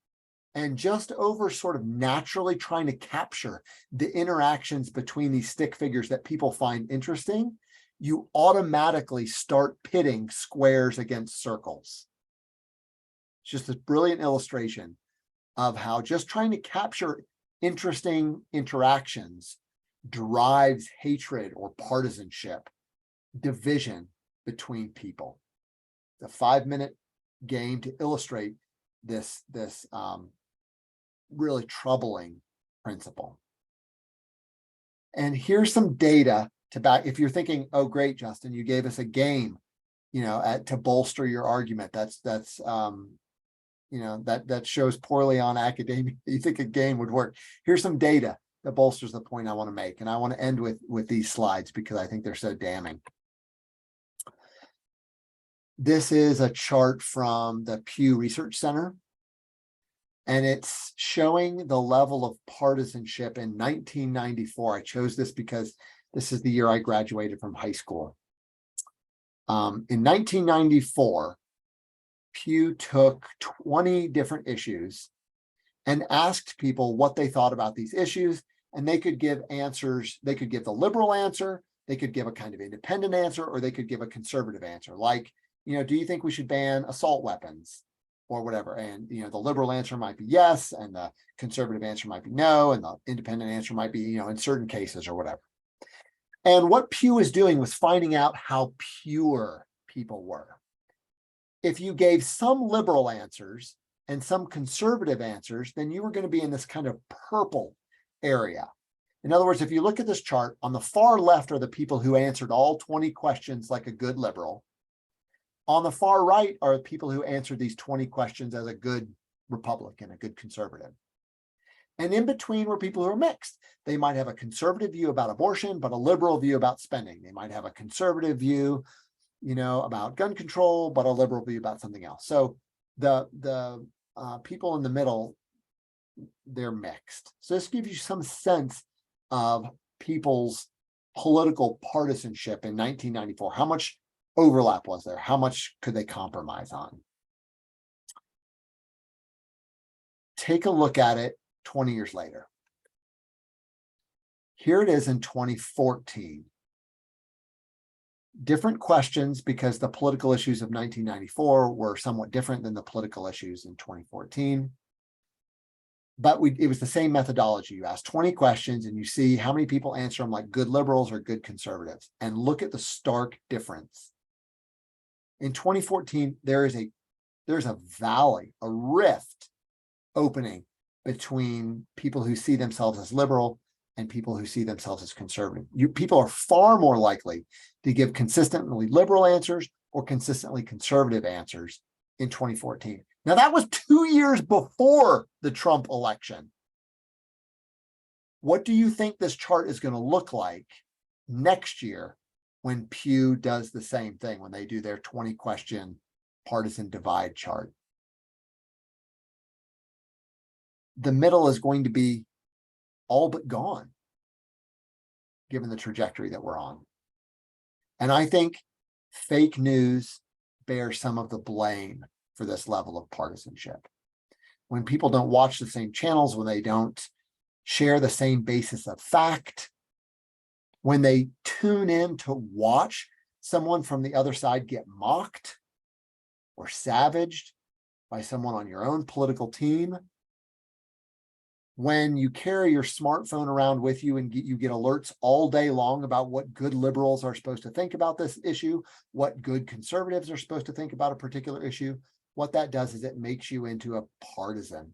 And just over sort of naturally trying to capture the interactions between these stick figures that people find interesting, you automatically start pitting squares against circles. It's just this brilliant illustration of how just trying to capture interesting interactions drives hatred or partisanship, division between people. The 5-minute game to illustrate this really troubling principle. And here's some data to back, if you're thinking, oh, great, Justin, you gave us a game, to bolster your argument. That's that shows poorly on academia. You think a game would work. Here's some data that bolsters the point I want to make. And I want to end with these slides because I think they're so damning. This is a chart from the Pew Research Center, and it's showing the level of partisanship in 1994. I chose this because this is the year I graduated from high school. In 1994, Pew took 20 different issues and asked people what they thought about these issues, and they could give answers. They could give the liberal answer, they could give a kind of independent answer, or they could give a conservative answer. Like, do you think we should ban assault weapons or whatever? And, the liberal answer might be yes, and the conservative answer might be no, and the independent answer might be, in certain cases or whatever. And what Pew was doing was finding out how pure people were. If you gave some liberal answers and some conservative answers, then you were going to be in this kind of purple area. In other words, if you look at this chart, on the far left are the people who answered all 20 questions like a good liberal. On the far right are people who answered these 20 questions as a good Republican, a good conservative. And in between were people who are mixed. They might have a conservative view about abortion, but a liberal view about spending. They might have a conservative view, about gun control, but a liberal view about something else. So the people in the middle, they're mixed. So this gives you some sense of people's political partisanship in 1994. How much overlap was there? How much could they compromise on? Take a look at it 20 years later. Here it is in 2014. Different questions because the political issues of 1994 were somewhat different than the political issues in 2014. But it was the same methodology. You ask 20 questions and you see how many people answer them like good liberals or good conservatives. And look at the stark difference. In 2014, there's a valley, a rift opening between people who see themselves as liberal and people who see themselves as conservative. People are far more likely to give consistently liberal answers or consistently conservative answers in 2014. Now, that was 2 years before the Trump election. What do you think this chart is going to look like next year when Pew does the same thing, when they do their 20-question partisan divide chart? The middle is going to be all but gone, given the trajectory that we're on. And I think fake news bears some of the blame for this level of partisanship. When people don't watch the same channels, when they don't share the same basis of fact, when they tune in to watch someone from the other side get mocked or savaged by someone on your own political team, when you carry your smartphone around with you and you get alerts all day long about what good liberals are supposed to think about this issue, what good conservatives are supposed to think about a particular issue, what that does is it makes you into a partisan.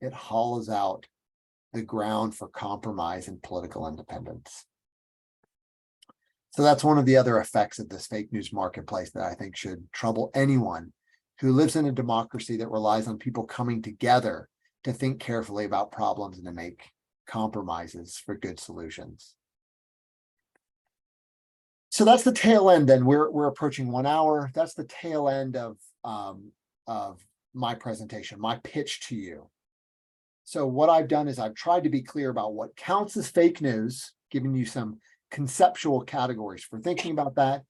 It hollows out the ground for compromise and political independence. So that's one of the other effects of this fake news marketplace that I think should trouble anyone who lives in a democracy that relies on people coming together to think carefully about problems and to make compromises for good solutions. So that's the tail end. Then we're approaching 1 hour. That's the tail end of my presentation, my pitch to you. So what I've done is I've tried to be clear about what counts as fake news, giving you some conceptual categories for thinking about that.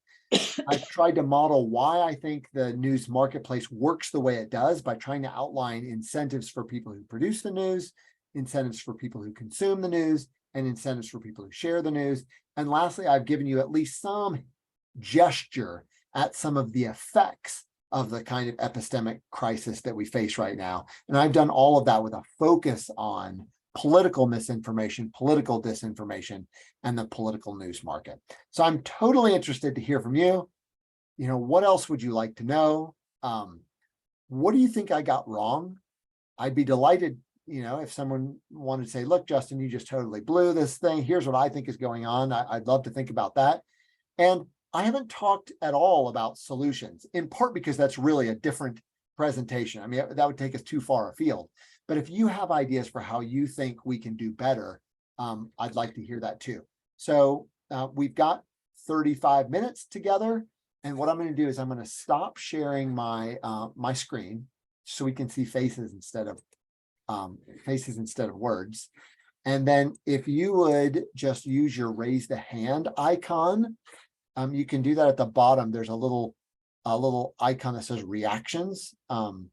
I've tried to model why I think the news marketplace works the way it does by trying to outline incentives for people who produce the news, incentives for people who consume the news, and incentives for people who share the news. And lastly, I've given you at least some gesture at some of the effects of the kind of epistemic crisis that we face right now. And I've done all of that with a focus on political misinformation, political disinformation, and the political news market. So I'm totally interested to hear from you. What else would you like to know? What do you think I got wrong? I'd be delighted if someone wanted to say, look, Justin, you just totally blew this thing. Here's what I think is going on. I'd love to think about that. And I haven't talked at all about solutions, in part because that's really a different presentation. I mean, that would take us too far afield. But if you have ideas for how you think we can do better, I'd like to hear that too. So we've got 35 minutes together. And what I'm going to do is I'm going to stop sharing my my screen so we can see faces instead of words. And then if you would just use your raise the hand icon, you can do that at the bottom. There's a little icon that says reactions. And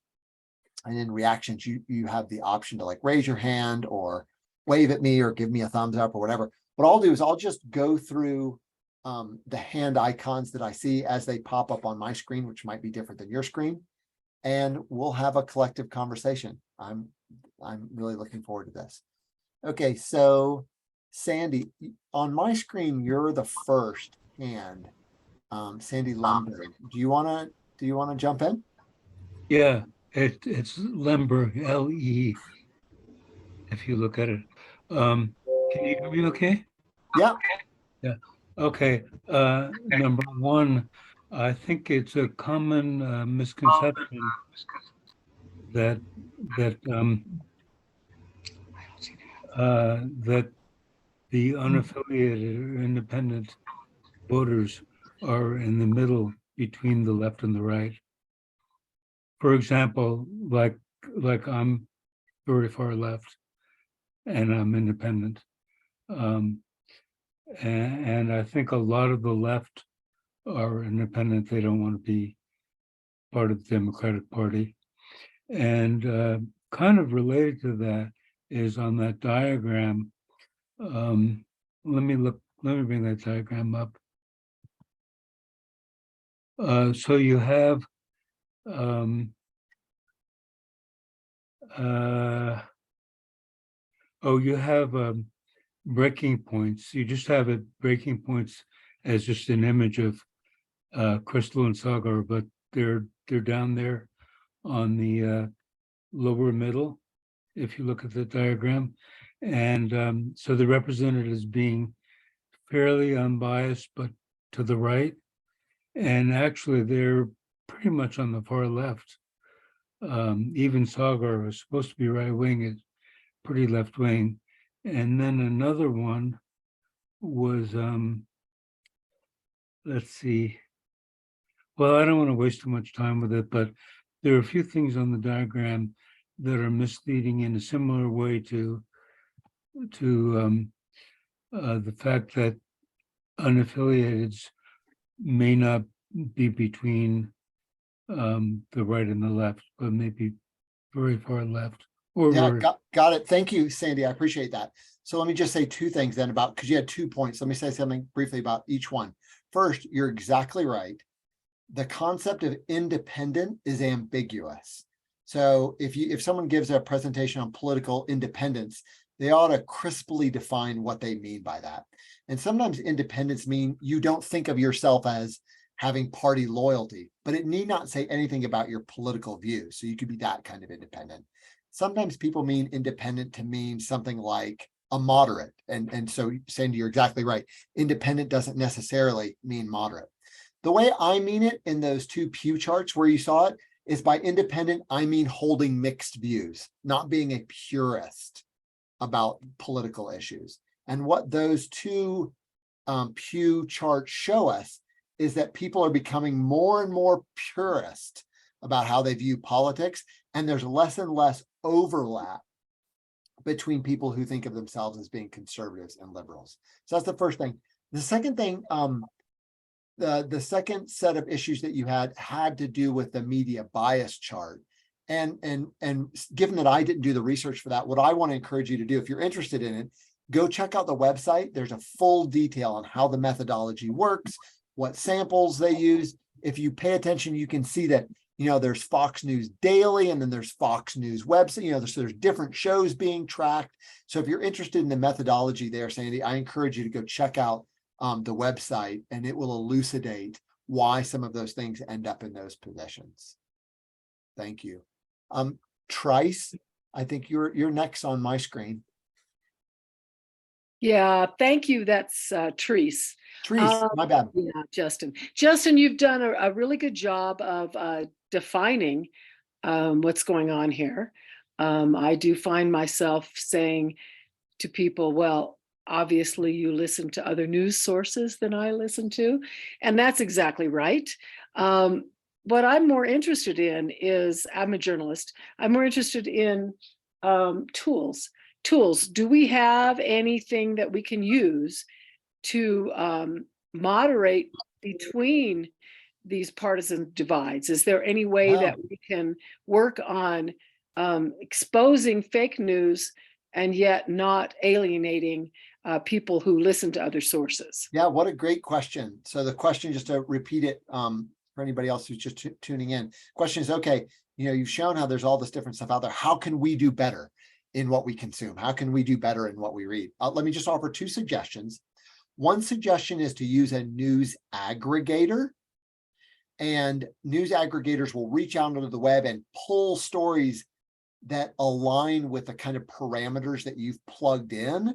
in reactions, you have the option to like raise your hand or wave at me or give me a thumbs up or whatever. What I'll do is I'll just go through the hand icons that I see as they pop up on my screen, which might be different than your screen. And we'll have a collective conversation. I'm really looking forward to this. Okay, so Sandy, on my screen, you're the first hand. Sandy Lemberg. Do you wanna jump in? Yeah, it's Lemberg, L-E, if you look at it. Can you hear me okay? Yeah. Yeah. Okay. Number one, I think it's a common misconception that that that the unaffiliated or independent voters are in the middle between the left and the right. For example, like I'm very far left and I'm independent. And I think a lot of the left are independent. They don't want to be part of the Democratic Party. And kind of related to that is on that diagram. Let me bring that diagram up. So you have you have breaking points. You just have it breaking points as just an image of Crystal and Sagar, but they're down there on the lower middle, if you look at the diagram. And so the representatives being fairly unbiased, but to the right. And actually, they're pretty much on the far left. Even Sagar was supposed to be right wing, it's pretty left wing. And then another one was, let's see. Well, I don't want to waste too much time with it, but there are a few things on the diagram that are misleading in a similar way to the fact that unaffiliateds may not be between the right and the left, but maybe very far left. Or Yeah, got it. Thank you, Sandy. I appreciate that. So let me just say two things then about, because you had 2 points. Let me say something briefly about each one. First, you're exactly right. The concept of independent is ambiguous. So if someone gives a presentation on political independence, they ought to crisply define what they mean by that. And sometimes independence mean you don't think of yourself as having party loyalty, but it need not say anything about your political views. So you could be that kind of independent. Sometimes people mean independent to mean something like a moderate. And so Sandy, you're exactly right. Independent doesn't necessarily mean moderate. The way I mean it in those 2 Pew charts where you saw it is by independent, I mean holding mixed views, not being a purist about political issues. And what those 2 Pew charts show us is that people are becoming more and more purist about how they view politics, and there's less and less overlap between people who think of themselves as being conservatives and liberals. So that's the first thing. The second thing, the second set of issues that you had to do with the media bias chart. And given that I didn't do the research for that, what I want to encourage you to do, if you're interested in it, go check out the website. There's a full detail on how the methodology works, what samples they use. If you pay attention, you can see that, there's Fox News Daily, and then there's Fox News website, there's different shows being tracked. So if you're interested in the methodology there, Sandy, I encourage you to go check out the website, and it will elucidate why some of those things end up in those positions. Thank you. Trice, I think you're next on my screen. Yeah, thank you. That's Therese. Therese, my bad. Yeah, Justin. Justin, you've done a really good job of defining what's going on here. I do find myself saying to people, well, obviously you listen to other news sources than I listen to, and that's exactly right. What I'm more interested in is, I'm a journalist, I'm more interested in tools. Do we have anything that we can use to moderate between these partisan divides? Is there any way that we can work on exposing fake news and yet not alienating people who listen to other sources? Yeah, what a great question. So the question, just to repeat it for anybody else who's just tuning in, question is, okay, you've shown how there's all this different stuff out there. How can we do better in what we consume? How can we do better in what we read? Let me just offer two suggestions. One suggestion is to use a news aggregator, and news aggregators will reach out onto the web and pull stories that align with the kind of parameters that you've plugged in.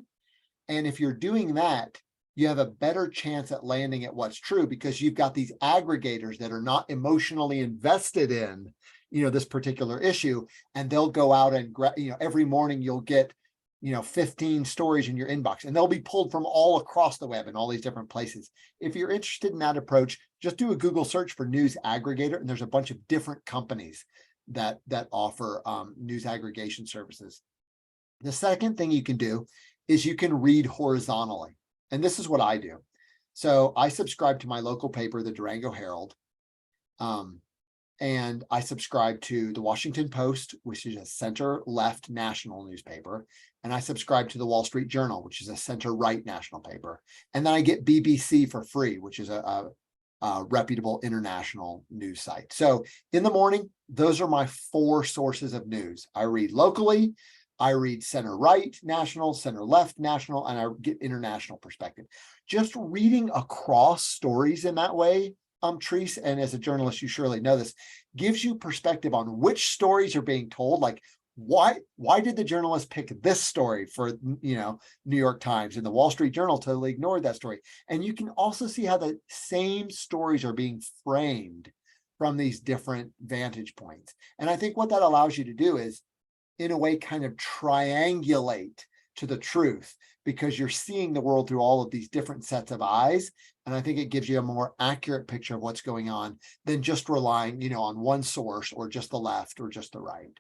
And if you're doing that, you have a better chance at landing at what's true, because you've got these aggregators that are not emotionally invested in, this particular issue. And they'll go out and, every morning you'll get, 15 stories in your inbox, and they'll be pulled from all across the web and all these different places. If you're interested in that approach, just do a Google search for news aggregator, and there's a bunch of different companies that offer news aggregation services. The second thing you can do is you can read horizontally. And this is what I do. So I subscribe to my local paper, the Durango Herald. And I subscribe to the Washington Post, which is a center-left national newspaper. And I subscribe to the Wall Street Journal, which is a center-right national paper. And then I get BBC for free, which is a reputable international news site. So in the morning, those are my 4 sources of news. I read locally, I read center-right national, center-left national, and I get international perspective. Just reading across stories in that way, Therese, and as a journalist, you surely know this, gives you perspective on which stories are being told. Like, why did the journalist pick this story for, New York Times, and the Wall Street Journal totally ignored that story? And you can also see how the same stories are being framed from these different vantage points. And I think what that allows you to do is, in a way, kind of triangulate to the truth, because you're seeing the world through all of these different sets of eyes. And I think it gives you a more accurate picture of what's going on than just relying, on one source, or just the left or just the right.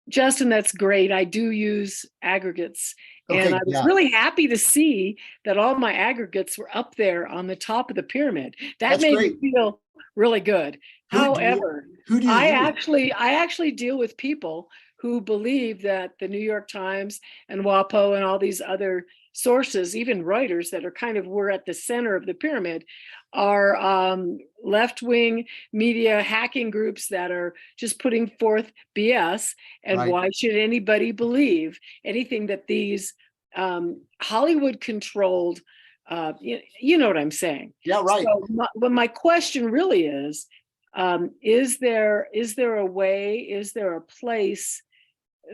Justin, that's great. I do use aggregates. Okay, and I was really happy to see that all my aggregates were up there on the top of the pyramid. That made me feel really good. However, who do you use? I actually deal with people who believe that the New York Times and WAPO and all these other sources, even Reuters, that are kind of, we're at the center of the pyramid, are left-wing media hacking groups that are just putting forth BS. And Right. Why should anybody believe anything that these Hollywood-controlled, you know what I'm saying? Yeah, right. So but my question really is there a way, is there a place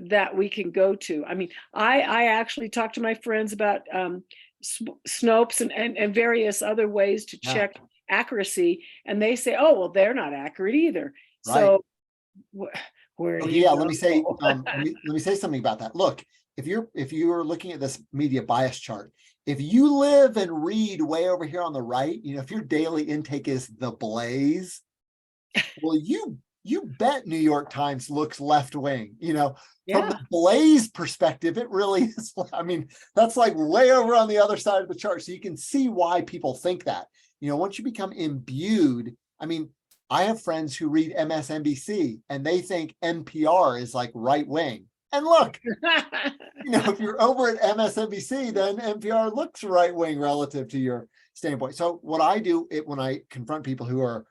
that we can go to? I mean, I actually talked to my friends about Snopes and various other ways to check accuracy, and they say, oh, well, they're not accurate either. Right. So where do you go? Let me say something about that. Look, if you're looking at this media bias chart, if you live and read way over here on the right, if your daily intake is The Blaze, well, you bet New York Times looks left wing. From the Blaze perspective, it really is. I mean, that's like way over on the other side of the chart. So you can see why people think that. Once you become imbued, I mean, I have friends who read MSNBC and they think NPR is like right wing. And look, if you're over at MSNBC, then NPR looks right wing relative to your standpoint. So what I do when I confront people who are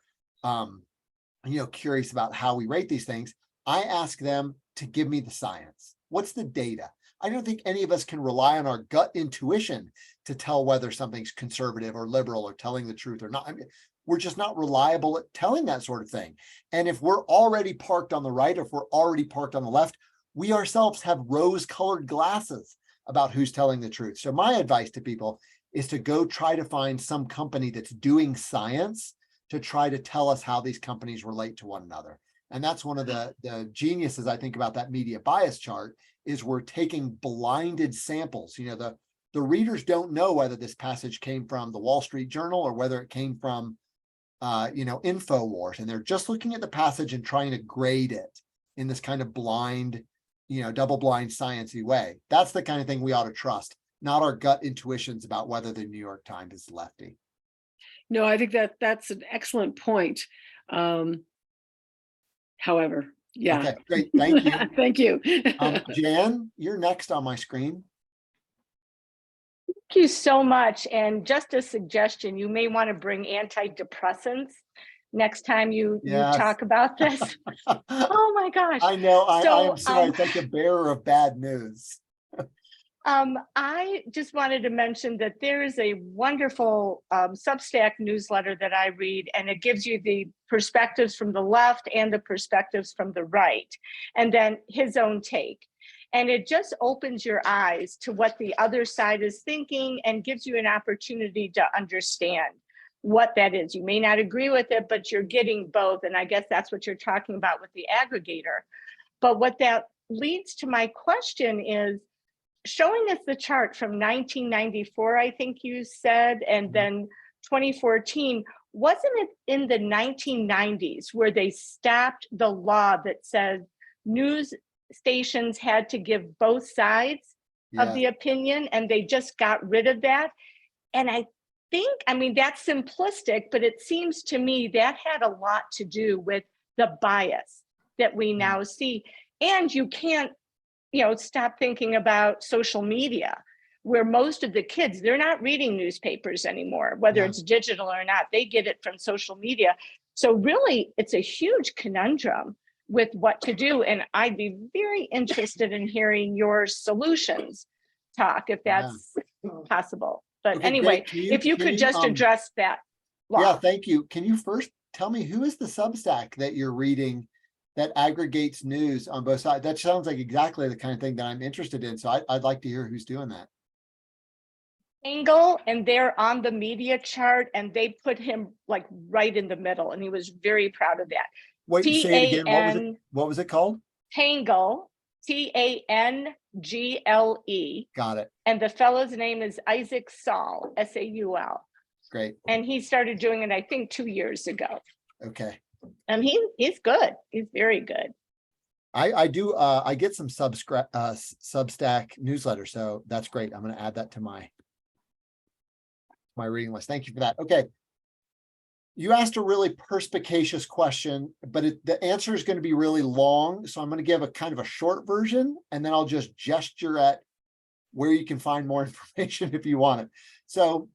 curious about how we rate these things, I ask them to give me the science. What's the data? I don't think any of us can rely on our gut intuition to tell whether something's conservative or liberal or telling the truth or not. I mean, we're just not reliable at telling that sort of thing. And if we're already parked on the right, or if we're already parked on the left, we ourselves have rose-colored glasses about who's telling the truth. So my advice to people is to go try to find some company that's doing science to try to tell us how these companies relate to one another. And that's one of the geniuses, I think, about that media bias chart, is we're taking blinded samples. You know, the readers don't know whether this passage came from the Wall Street Journal or whether it came from, InfoWars. And they're just looking at the passage and trying to grade it in this kind of blind, double-blind sciencey way. That's the kind of thing we ought to trust, not our gut intuitions about whether the New York Times is lefty. No, I think that's an excellent point. However, yeah. Okay, great. Thank you. Thank you. Jan, you're next on my screen. Thank you so much. And just a suggestion, you may want to bring antidepressants next time you Yes. talk about this. Oh my gosh. I know. I So, am sorry. It's like a bearer of bad news. I just wanted to mention that there is a wonderful Substack newsletter that I read, and it gives you the perspectives from the left and the perspectives from the right, and then his own take. And it just opens your eyes to what the other side is thinking and gives you an opportunity to understand what that is. You may not agree with it, but you're getting both. And I guess that's what you're talking about with the aggregator. But what that leads to my question is, showing us the chart from 1994, I think you said, and then 2014, wasn't it in the 1990s where they stopped the law that said news stations had to give both sides of the opinion, and they just got rid of that? And I think, I mean, that's simplistic, but it seems to me that had a lot to do with the bias that we now see. And you can't, stop thinking about social media, where most of the kids, they're not reading newspapers anymore, whether it's digital or not, they get it from social media. So really, it's a huge conundrum with what to do. And I'd be very interested in hearing your solutions talk, if that's possible. But Okay, anyway, great. if you could just address that law. Yeah, thank you. Can you first tell me, who is the Substack that you're reading that aggregates news on both sides? That sounds like exactly the kind of thing that I'm interested in. So I'd like to hear who's doing that. Angle, and they're on the media chart, and they put him like right in the middle, and he was very proud of that. Wait, say it again. What was it called? Tangle, Tangle. Got it. And the fellow's name is Isaac Saul, Saul. Great. And he started doing it, I think, 2 years ago. Okay. And he's good. He's very good. I do. I get some Substack newsletter, so that's great. I'm going to add that to my reading list. Thank you for that. Okay. You asked a really perspicacious question, but the answer is going to be really long. So I'm going to give a kind of a short version, and then I'll just gesture at where you can find more information if you want it. So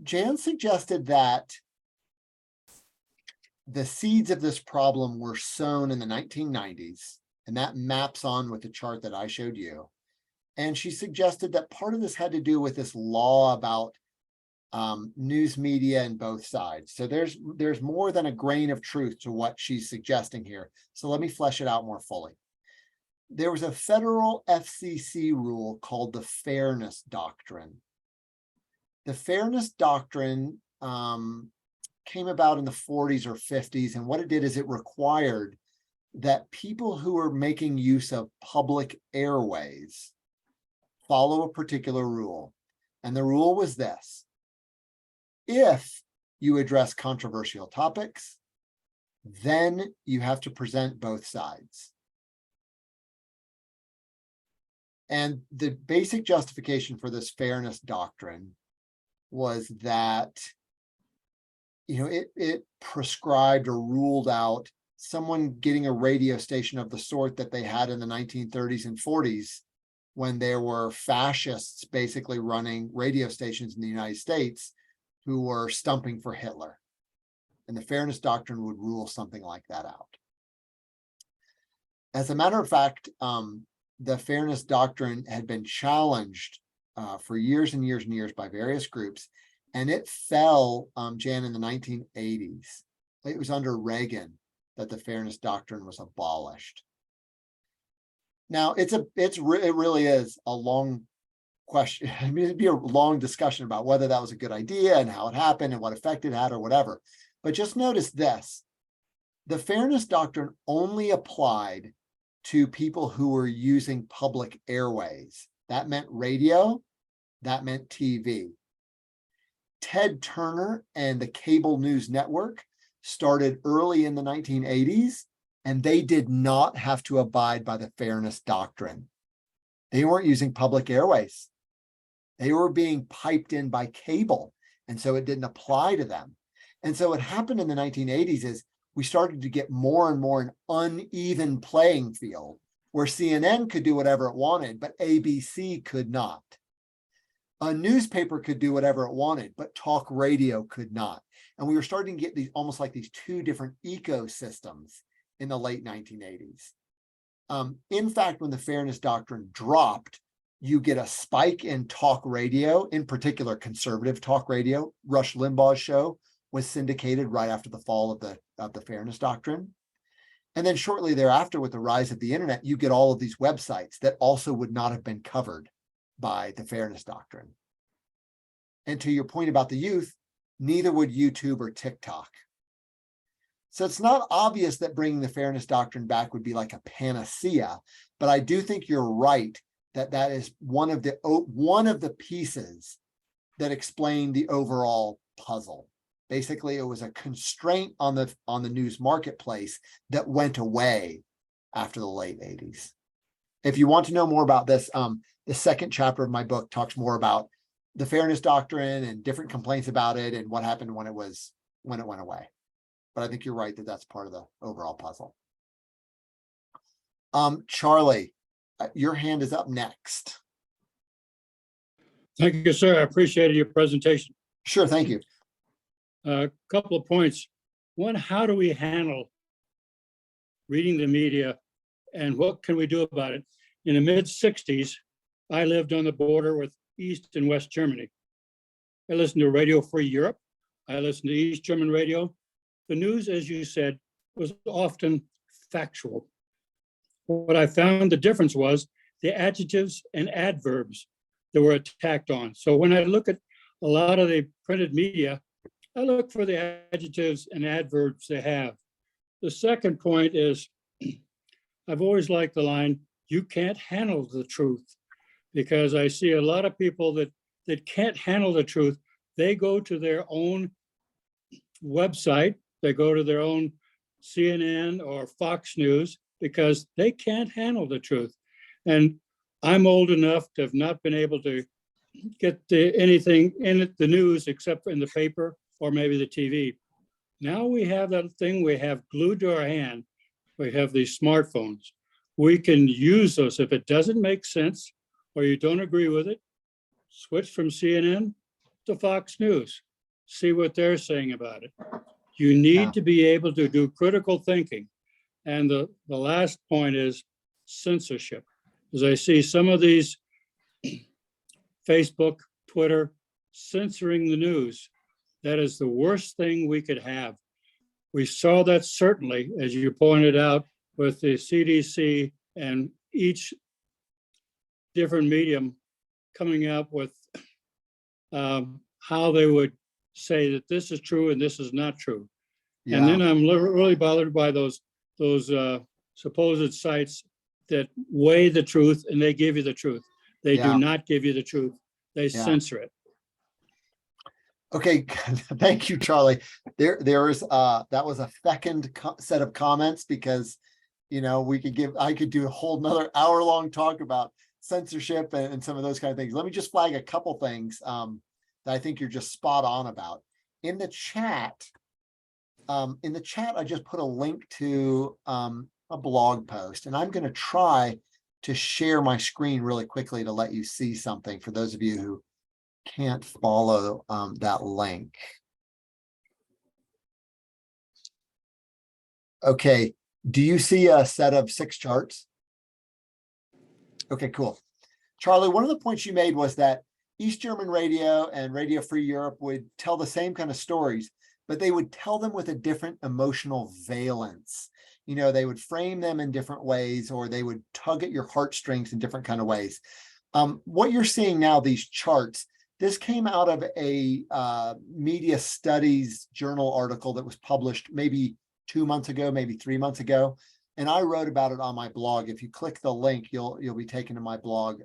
Jan suggested that the seeds of this problem were sown in the 1990s, and that maps on with the chart that I showed you. And she suggested that part of this had to do with this law about news media and both sides. So there's more than a grain of truth to what she's suggesting here. So let me flesh it out more fully. There was a federal FCC rule called the Fairness Doctrine. The Fairness Doctrine came about in the 40s or 50s, and what it did is it required that people who are making use of public airways follow a particular rule. And the rule was this: if you address controversial topics, then you have to present both sides. And the basic justification for this Fairness Doctrine was that it prescribed or ruled out someone getting a radio station of the sort that they had in the 1930s and 40s, when there were fascists basically running radio stations in the United States who were stumping for Hitler. And the Fairness Doctrine would rule something like that out. As a matter of fact, the Fairness Doctrine had been challenged for years and years and years by various groups. And it fell, Jan, in the 1980s. It was under Reagan that the Fairness Doctrine was abolished. Now, it really is a long question. I mean, it'd be a long discussion about whether that was a good idea and how it happened and what effect it had or whatever. But just notice this, the fairness doctrine only applied to people who were using public airways. That meant radio, that meant TV. Ted Turner and the cable news network started early in the 1980s, and they did not have to abide by the fairness doctrine. They weren't using public airways. They were being piped in by cable, and so it didn't apply to them. And so what happened in the 1980s is we started to get more and more an uneven playing field where CNN could do whatever it wanted, but ABC could not. A newspaper could do whatever it wanted, but talk radio could not. And we were starting to get these almost like these two different ecosystems in the late 1980s. In fact, when the fairness doctrine dropped, you get a spike in talk radio, in particular conservative talk radio. Rush Limbaugh's show was syndicated right after the fall of the fairness doctrine. And then shortly thereafter, with the rise of the internet, you get all of these websites that also would not have been covered by the fairness doctrine. And to your point about the youth, neither would YouTube or TikTok. So it's not obvious that bringing the fairness doctrine back would be like a panacea, but I do think you're right that that is one of the pieces that explain the overall puzzle. Basically, it was a constraint on the news marketplace that went away after the late 80s. If you want to know more about this, the second chapter of my book talks more about the fairness doctrine and different complaints about it and what happened when it went away. But I think you're right that that's part of the overall puzzle. Charlie, your hand is up next. Thank you, sir. I appreciated your presentation. Sure, thank you. A couple of points. One, how do we handle reading the media and what can we do about it? In the mid-60s, I lived on the border with East and West Germany. I listened to Radio Free Europe. I listened to East German radio. The news, as you said, was often factual. What I found the difference was the adjectives and adverbs that were attacked on. So when I look at a lot of the printed media, I look for the adjectives and adverbs they have. The second point is, I've always liked the line, you can't handle the truth, because I see a lot of people that can't handle the truth. They go to their own website, they go to their own CNN or Fox News because they can't handle the truth. And I'm old enough to have not been able to get anything in the news except in the paper or maybe the TV. Now we have that thing we have glued to our hand. We have these smartphones. We can use those. If it doesn't make sense or you don't agree with it, switch from CNN to Fox News. See what they're saying about it. You need to be able to do critical thinking. And the last point is censorship. As I see some of these Facebook, Twitter, censoring the news, that is the worst thing we could have. We saw that certainly, as you pointed out, with the CDC and each different medium coming up with how they would say that this is true and this is not true. Yeah. And then I'm really bothered by those supposed sites that weigh the truth and they give you the truth. They do not give you the truth. They censor it. Okay, thank you, Charlie. There was that was a second set of comments because, you know, I could do a whole nother hour-long talk about censorship and some of those kind of things. Let me just flag a couple things that I think you're just spot on about. In the chat, I just put a link to a blog post, and I'm going to try to share my screen really quickly to let you see something for those of you who can't follow that link. Okay, do you see a set of 6 charts? Okay, cool. Charlie, one of the points you made was that East German radio and Radio Free Europe would tell the same kind of stories, but they would tell them with a different emotional valence. You know, they would frame them in different ways, or they would tug at your heartstrings in different kind of ways. What you're seeing now, these charts, this came out of a media studies journal article that was published maybe 2 months ago, maybe 3 months ago. And I wrote about it on my blog. If you click the link, you'll be taken to my blog.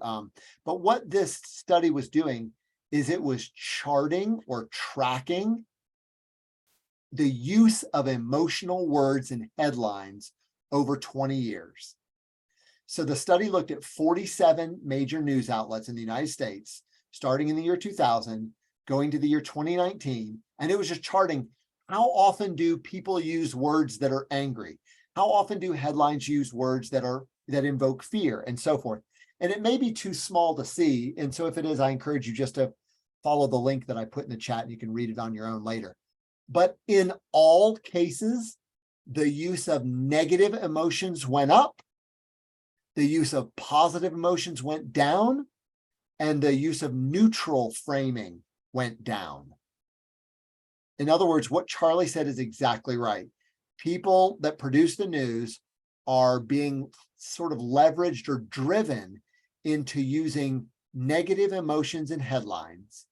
But what this study was doing is it was charting or tracking the use of emotional words in headlines over 20 years. So the study looked at 47 major news outlets in the United States, starting in the year 2000, going to the year 2019, and it was just charting how often do people use words that are angry? How often do headlines use words that invoke fear and so forth? And it may be too small to see. And so if it is, I encourage you just to follow the link that I put in the chat and you can read it on your own later. But in all cases, the use of negative emotions went up, the use of positive emotions went down, and the use of neutral framing went down. In other words, what Charlie said is exactly right. People that produce the news are being sort of leveraged or driven into using negative emotions in headlines.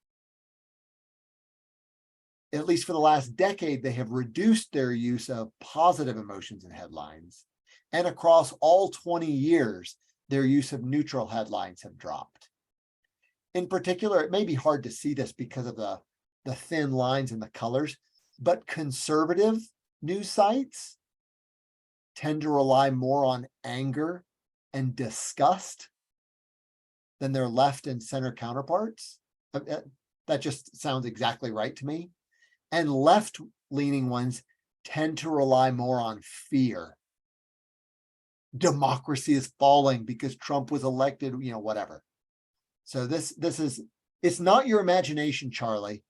At least for the last decade, they have reduced their use of positive emotions in headlines. And across all 20 years, their use of neutral headlines have dropped. In particular, it may be hard to see this because of the thin lines and the colors, but conservative news sites tend to rely more on anger and disgust than their left and center counterparts. That just sounds exactly right to me. And left-leaning ones tend to rely more on fear. Democracy is falling because Trump was elected, you know, whatever. So this is, it's not your imagination, Charlie.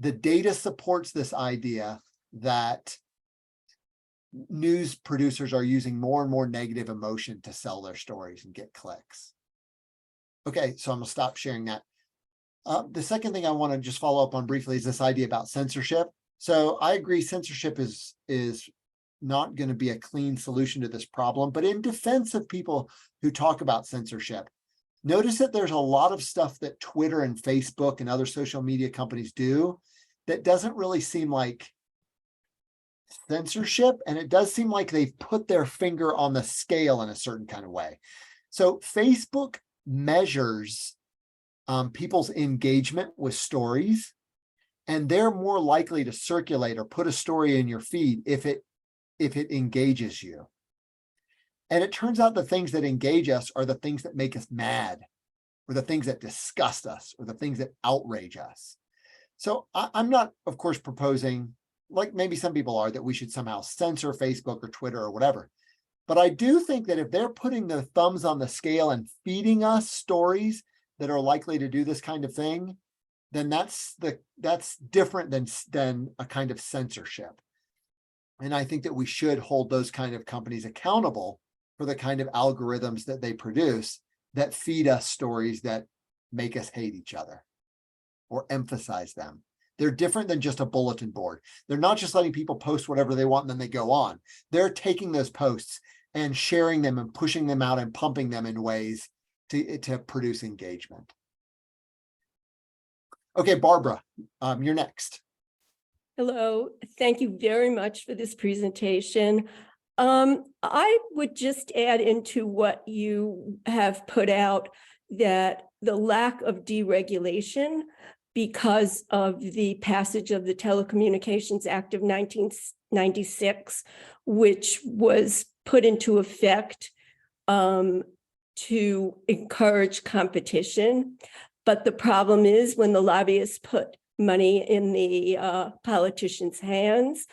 The data supports this idea that news producers are using more and more negative emotion to sell their stories and get clicks. Okay, so I'm gonna stop sharing that. The second thing I want to just follow up on briefly is this idea about censorship. So I agree censorship is not going to be a clean solution to this problem, but in defense of people who talk about censorship, notice that there's a lot of stuff that Twitter and Facebook and other social media companies do that doesn't really seem like censorship, and it does seem like they've put their finger on the scale in a certain kind of way. So Facebook measures people's engagement with stories, and they're more likely to circulate or put a story in your feed if it engages you. And it turns out the things that engage us are the things that make us mad, or the things that disgust us, or the things that outrage us. So I'm not, of course, proposing, like maybe some people are, that we should somehow censor Facebook or Twitter or whatever. But I do think that if they're putting their thumbs on the scale and feeding us stories that are likely to do this kind of thing, then that's different than a kind of censorship. And I think that we should hold those kind of companies accountable for the kind of algorithms that they produce that feed us stories that make us hate each other or emphasize them. They're different than just a bulletin board. They're not just letting people post whatever they want and then they go on. They're taking those posts and sharing them and pushing them out and pumping them in ways to produce engagement. Okay, Barbara, you're next. Hello, thank you very much for this presentation. I would just add into what you have put out that the lack of deregulation because of the passage of the Telecommunications Act of 1996, which was put into effect to encourage competition. But the problem is when the lobbyists put money in the politicians' hands,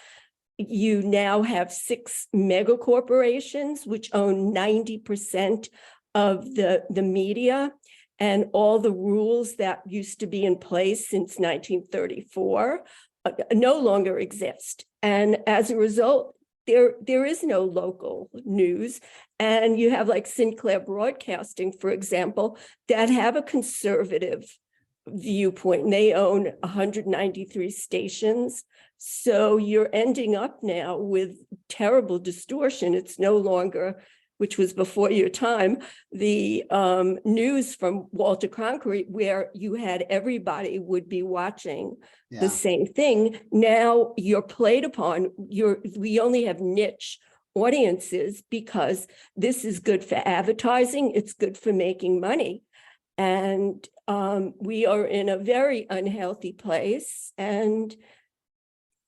you now have 6 mega corporations which own 90% of the media, and all the rules that used to be in place since 1934 no longer exist. And as a result, there is no local news. And you have like Sinclair Broadcasting, for example, that have a conservative viewpoint. And they own 193 stations. So you're ending up now with terrible distortion. It's no longer, which was before your time, the news from Walter Cronkite, where you had everybody would be watching the Yeah, same thing. Now you're played upon. We only have niche audiences because this is good for advertising. It's good for making money. And we are in a very unhealthy place. And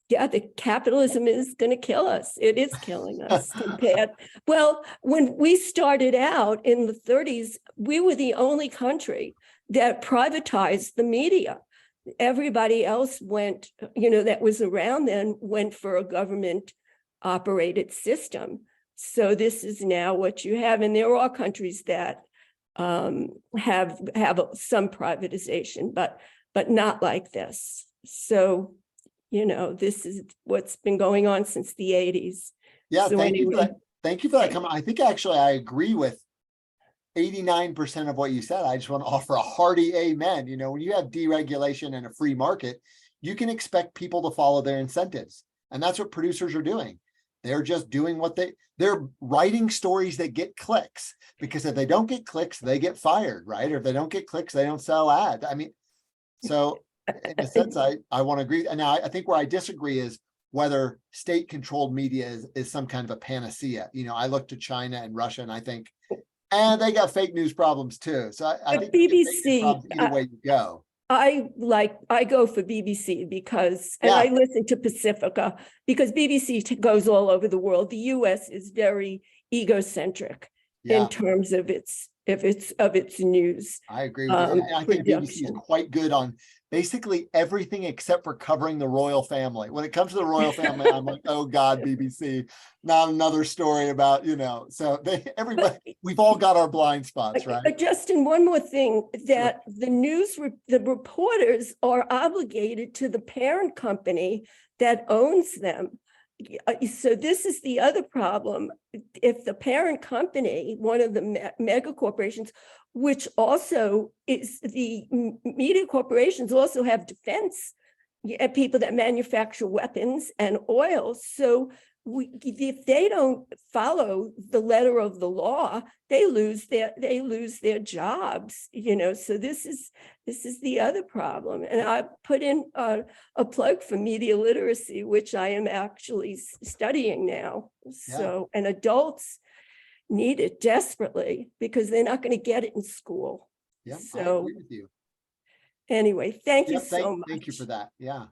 yeah, the capitalism is going to kill us. It is killing us compared. Well, when we started out in the 30s, we were the only country that privatized the media. Everybody else went, that was around then, went for a government operated system. So this is now what you have. And there are countries that have some privatization, but not like this. So, this is what's been going on since the 80s. yeah, So thank you for anyway. that. Thank you for that comment. I think actually I agree with 89% of what you said. I just want to offer a hearty amen. When you have deregulation and a free market, you can expect people to follow their incentives. And that's what producers are doing. They're just doing they're writing stories that get clicks, because if they don't get clicks, they get fired, right? Or if they don't get clicks, they don't sell ads. I mean, so in a sense, I want to agree. And now I think where I disagree is whether state controlled media is some kind of a panacea. I look to China and Russia and I think, and they got fake news problems too. So I think BBC, either way you go. I go for BBC because, and Yeah. I listen to Pacifica because BBC goes all over the world. The US is very egocentric Yeah, in terms of its news. I agree with you. And I think BBC is production. quite good on basically everything except for covering the royal family. When it comes to the royal family, I'm like, oh God, BBC, not another story about, so we've all got our blind spots, right? Justin, one more thing, that the reporters are obligated to the parent company that owns them. So this is the other problem. If the parent company, one of the mega corporations, which also is the media corporations, also have defense people that manufacture weapons and oil. So if they don't follow the letter of the law, they lose their jobs. So this is the other problem. And I put in a plug for media literacy, which I am actually studying now. So, and adults need it desperately because they're not going to get it in school. Yeah, I So agree with you. anyway, thank you Yeah, so much. thank you for that. Yeah.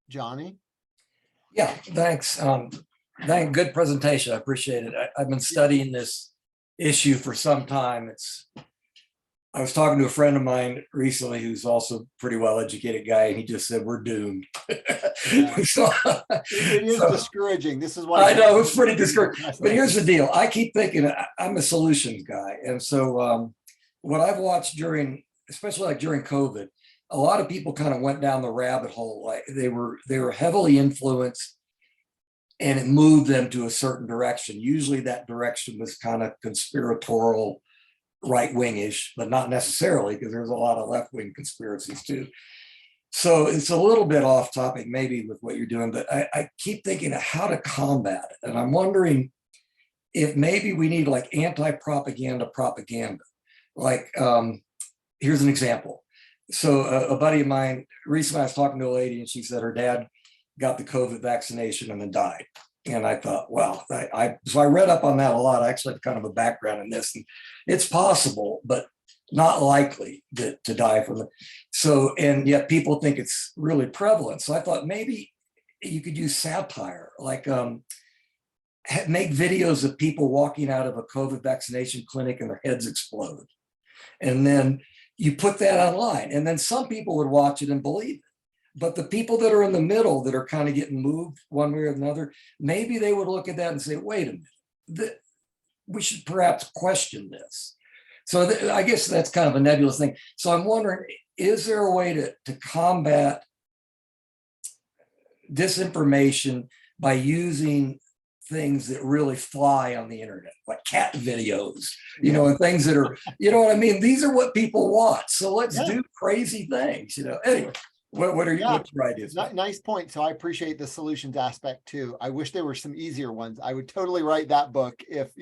Johnny? Yeah, thanks. Good presentation. I appreciate it. I've been studying this issue for some time. I was talking to a friend of mine recently who's also a pretty well-educated guy, and he just said, we're doomed. Yeah. So, It is so- discouraging. This is why I know, it's pretty discouraging. But here's the deal. I keep thinking I'm a solutions guy. And so what I've watched especially like during COVID, a lot of people kind of went down the rabbit hole. Like they were heavily influenced and it moved them to a certain direction. Usually that direction was kind of conspiratorial, right-wingish, but not necessarily, because there's a lot of left-wing conspiracies too. So it's a little bit off topic maybe with what you're doing, but I keep thinking of how to combat it. And I'm wondering if maybe we need like anti-propaganda propaganda. Like, here's an example. So a buddy of mine, recently I was talking to a lady and she said her dad got the COVID vaccination and then died. And I thought, well, so I read up on that a lot. I actually have kind of a background in this, and it's possible, but not likely to die from it. So, and yet people think it's really prevalent. So I thought maybe you could use satire, like make videos of people walking out of a COVID vaccination clinic and their heads explode. And then you put that online, and then some people would watch it and believe it. But the people that are in the middle that are kind of getting moved one way or another, maybe they would look at that and say, wait a minute, we should perhaps question this. So I guess that's kind of a nebulous thing. So I'm wondering, is there a way to combat disinformation by using things that really fly on the internet, like cat videos, and things that are, what I mean? These are what people want. So let's do crazy things, Anyway, What are you, Yeah. what's your ideas? Nice point. So I appreciate the solutions aspect too. I wish there were some easier ones. I would totally write that book if,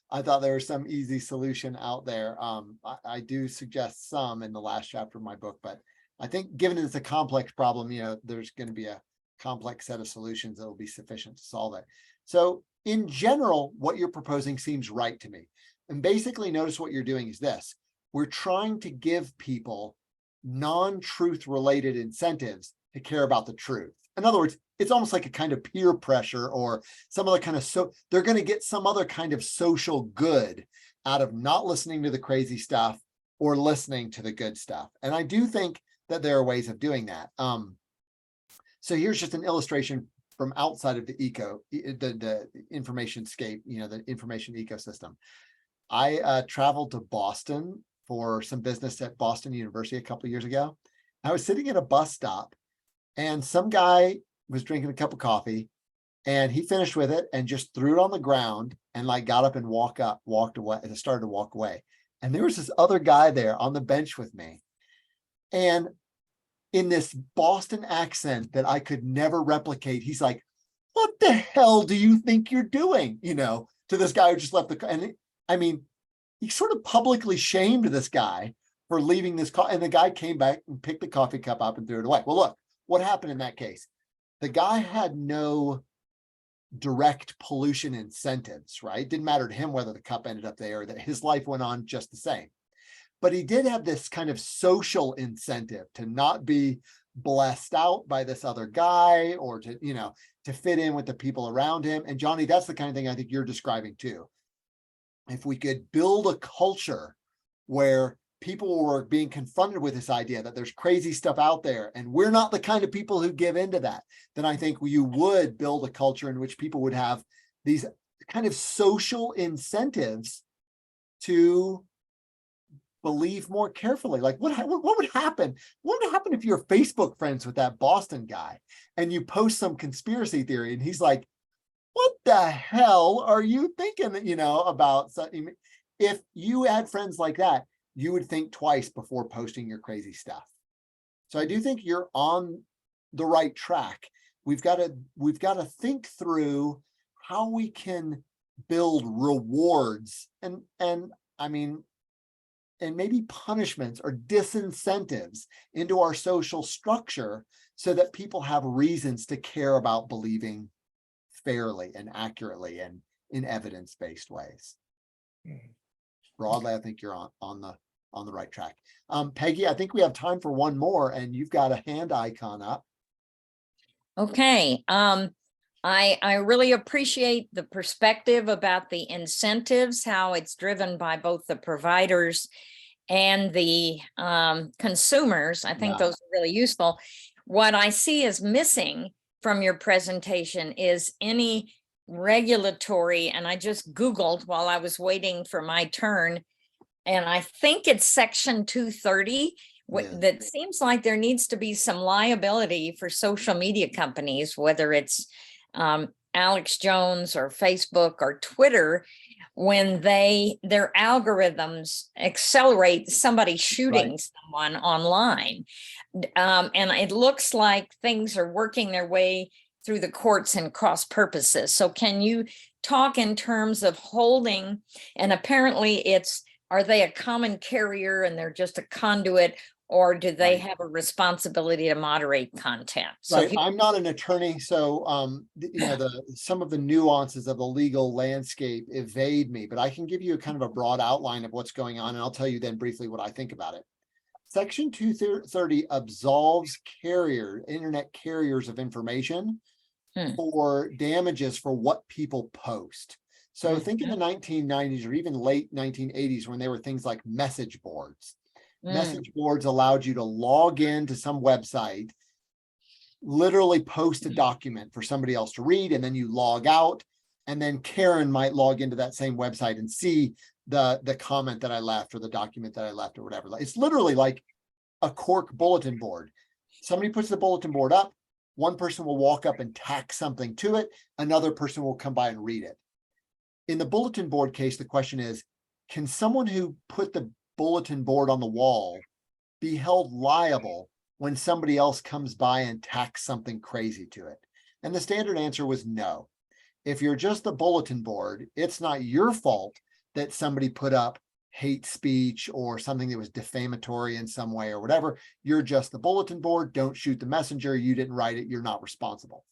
I thought there was some easy solution out there. I do suggest some in the last chapter of my book, but I think given it's a complex problem, there's going to be a complex set of solutions that will be sufficient to solve it. So in general, what you're proposing seems right to me. And basically notice what you're doing is this. We're trying to give people non-truth related incentives to care about the truth. In other words, it's almost like a kind of peer pressure or some other kind of, they're going to get some other kind of social good out of not listening to the crazy stuff or listening to the good stuff. And I do think that there are ways of doing that. So here's just an illustration from outside of the information scape, the information ecosystem. I traveled to Boston for some business at Boston University a couple of years ago. I was sitting at a bus stop and some guy was drinking a cup of coffee and he finished with it and just threw it on the ground and got up and walked away and started to walk away. And there was this other guy there on the bench with me. And in this Boston accent that I could never replicate, he's like, "What the hell do you think you're doing?" To this guy who just left he sort of publicly shamed this guy for leaving this car. And the guy came back and picked the coffee cup up and threw it away. Well, look, what happened in that case? The guy had no direct pollution incentives, right? Didn't matter to him whether the cup ended up there or that his life went on just the same. But he did have this kind of social incentive to not be blessed out by this other guy or to fit in with the people around him. And Johnny, that's the kind of thing I think you're describing too. If we could build a culture where people were being confronted with this idea that there's crazy stuff out there and we're not the kind of people who give into that, then I think you would build a culture in which people would have these kind of social incentives to believe more carefully. Like what would happen? What would happen if you're Facebook friends with that Boston guy and you post some conspiracy theory and he's like, "What the hell are you thinking, about?" If you had friends like that, you would think twice before posting your crazy stuff. So I do think you're on the right track. We've got to think through how we can build rewards and maybe punishments or disincentives into our social structure so that people have reasons to care about believing fairly and accurately and in evidence-based ways. Broadly, I think you're on the right track. Peggy, I think we have time for one more, and you've got a hand icon up. Okay. I really appreciate the perspective about the incentives, how it's driven by both the providers and the consumers. I think those are really useful. What I see is missing from your presentation is any regulatory, and I just Googled while I was waiting for my turn, and I think it's section 230. That seems like there needs to be some liability for social media companies, whether it's Alex Jones or Facebook or Twitter, when their algorithms accelerate somebody shooting someone online. And it looks like things are working their way through the courts and cross purposes. So can you talk in terms of holding, and apparently are they a common carrier and they're just a conduit, or do they have a responsibility to moderate content? So I'm not an attorney, so some of the nuances of the legal landscape evade me, but I can give you a kind of a broad outline of what's going on, and I'll tell you then briefly what I think about it. Section 230 absolves internet carriers of information for damages for what people post. So think in the 1990s or even late 1980s when there were things like message boards. Message boards allowed you to log into some website, literally post a document for somebody else to read, and then you log out, and then Karen might log into that same website and see the comment that I left or the document that I left or whatever. It's literally like a cork bulletin board. Somebody puts the bulletin board up, one person will walk up and tack something to it, another person will come by and read it. In the bulletin board case, the question is, can someone who put the bulletin board on the wall be held liable when somebody else comes by and tacks something crazy to it? And the standard answer was no. If you're just the bulletin board, it's not your fault that somebody put up hate speech or something that was defamatory in some way or whatever. You're just the bulletin board. Don't shoot the messenger. You didn't write it. You're not responsible.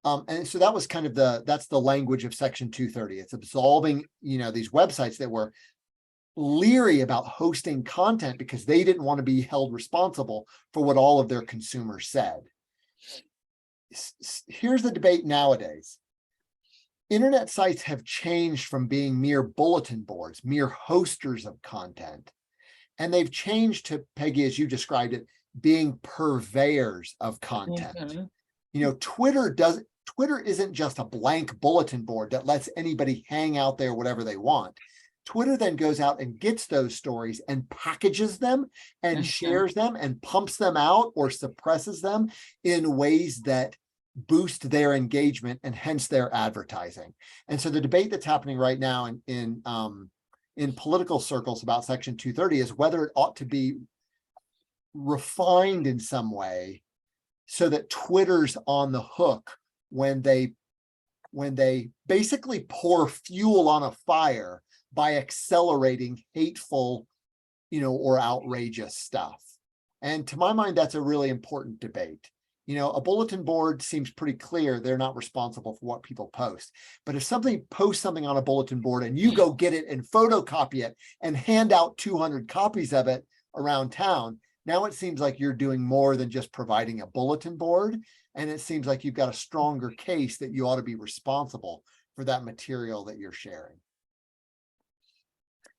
And so that was kind of that's the language of Section 230. It's absolving, these websites that were leery about hosting content because they didn't want to be held responsible for what all of their consumers said. Here's the debate nowadays. Internet sites have changed from being mere bulletin boards, mere hosters of content, and they've changed to, Peggy, as you described it, being purveyors of content. Mhm. Twitter isn't just a blank bulletin board that lets anybody hang out there whatever they want. Twitter then goes out and gets those stories and packages them and shares them and pumps them out or suppresses them in ways that boost their engagement and hence their advertising. And so the debate that's happening right now in political circles about Section 230 is whether it ought to be refined in some way so that Twitter's on the hook when they basically pour fuel on a fire by accelerating hateful, or outrageous stuff. And to my mind, that's a really important debate. A bulletin board seems pretty clear they're not responsible for what people post. But if somebody posts something on a bulletin board and you go get it and photocopy it and hand out 200 copies of it around town, now it seems like you're doing more than just providing a bulletin board. And it seems like you've got a stronger case that you ought to be responsible for that material that you're sharing.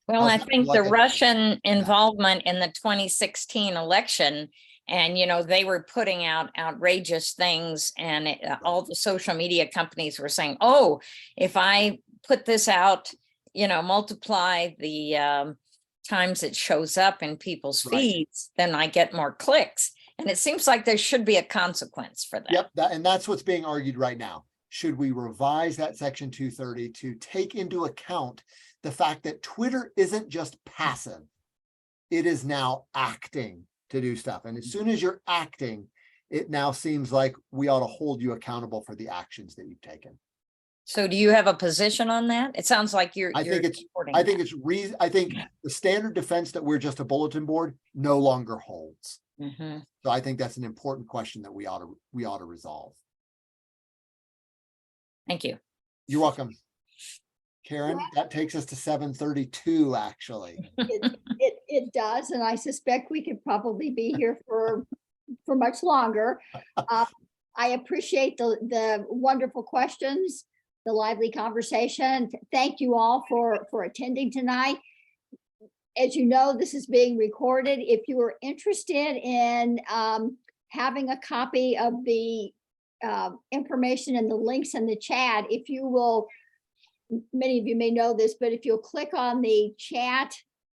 Well, I How's that? think Like the a- Russian involvement in the 2016 election, and they were putting out outrageous things, and all the social media companies were saying, "Oh, if I put this out, multiply the times it shows up in people's Right. feeds, then I get more clicks." And it seems like there should be a consequence for that. Yep, and that's what's being argued right now. Should we revise that Section 230 to take into account the fact that Twitter isn't just passive, it is now acting to do stuff. And as soon as you're acting, it now seems like we ought to hold you accountable for the actions that you've taken. So do you have a position on that? It sounds like you're I think supporting I think that. I think the standard defense that we're just a bulletin board no longer holds. Mhm. So I think that's an important question that we ought to resolve. Thank you. You're welcome. Karen, that takes us to 7:32, actually. It does, and I suspect we could probably be here for much longer. I appreciate the wonderful questions, the lively conversation. Thank you all for attending tonight. As you know, this is being recorded. If you are interested in having a copy of the information and the links in the chat, if you will, many of you may know this, but if you'll click on the chat,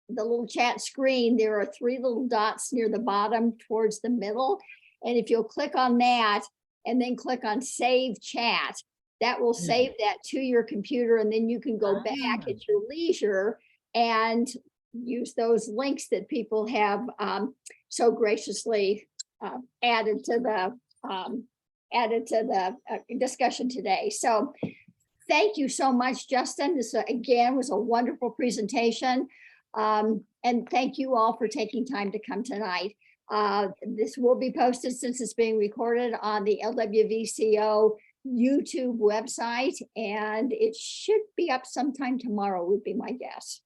the little chat screen, there are 3 little dots near the bottom towards the middle. And if you'll click on that and then click on save chat, that will save that to your computer, and then you can go back at your leisure and use those links that people have so graciously added to the discussion today. So thank you so much, Justin. This again was a wonderful presentation. And thank you all for taking time to come tonight. This will be posted, since it's being recorded, on the LWVCO YouTube website, and it should be up sometime tomorrow, would be my guess.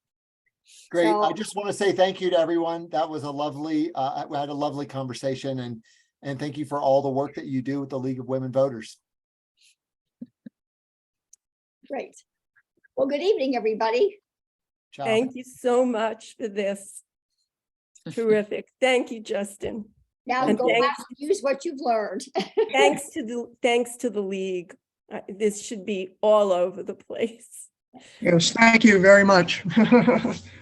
Great. So- I just want to say thank you to everyone. That was a lovely, we had a lovely conversation, and thank you for all the work that you do with the League of Women Voters. Great. Well, good evening, everybody. Ciao. Thank you so much for this. Terrific. Thank you, Justin. Now And go thanks- out and use what you've learned. Thanks to the league. This should be all over the place. Yes, thank you very much.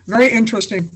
Very interesting.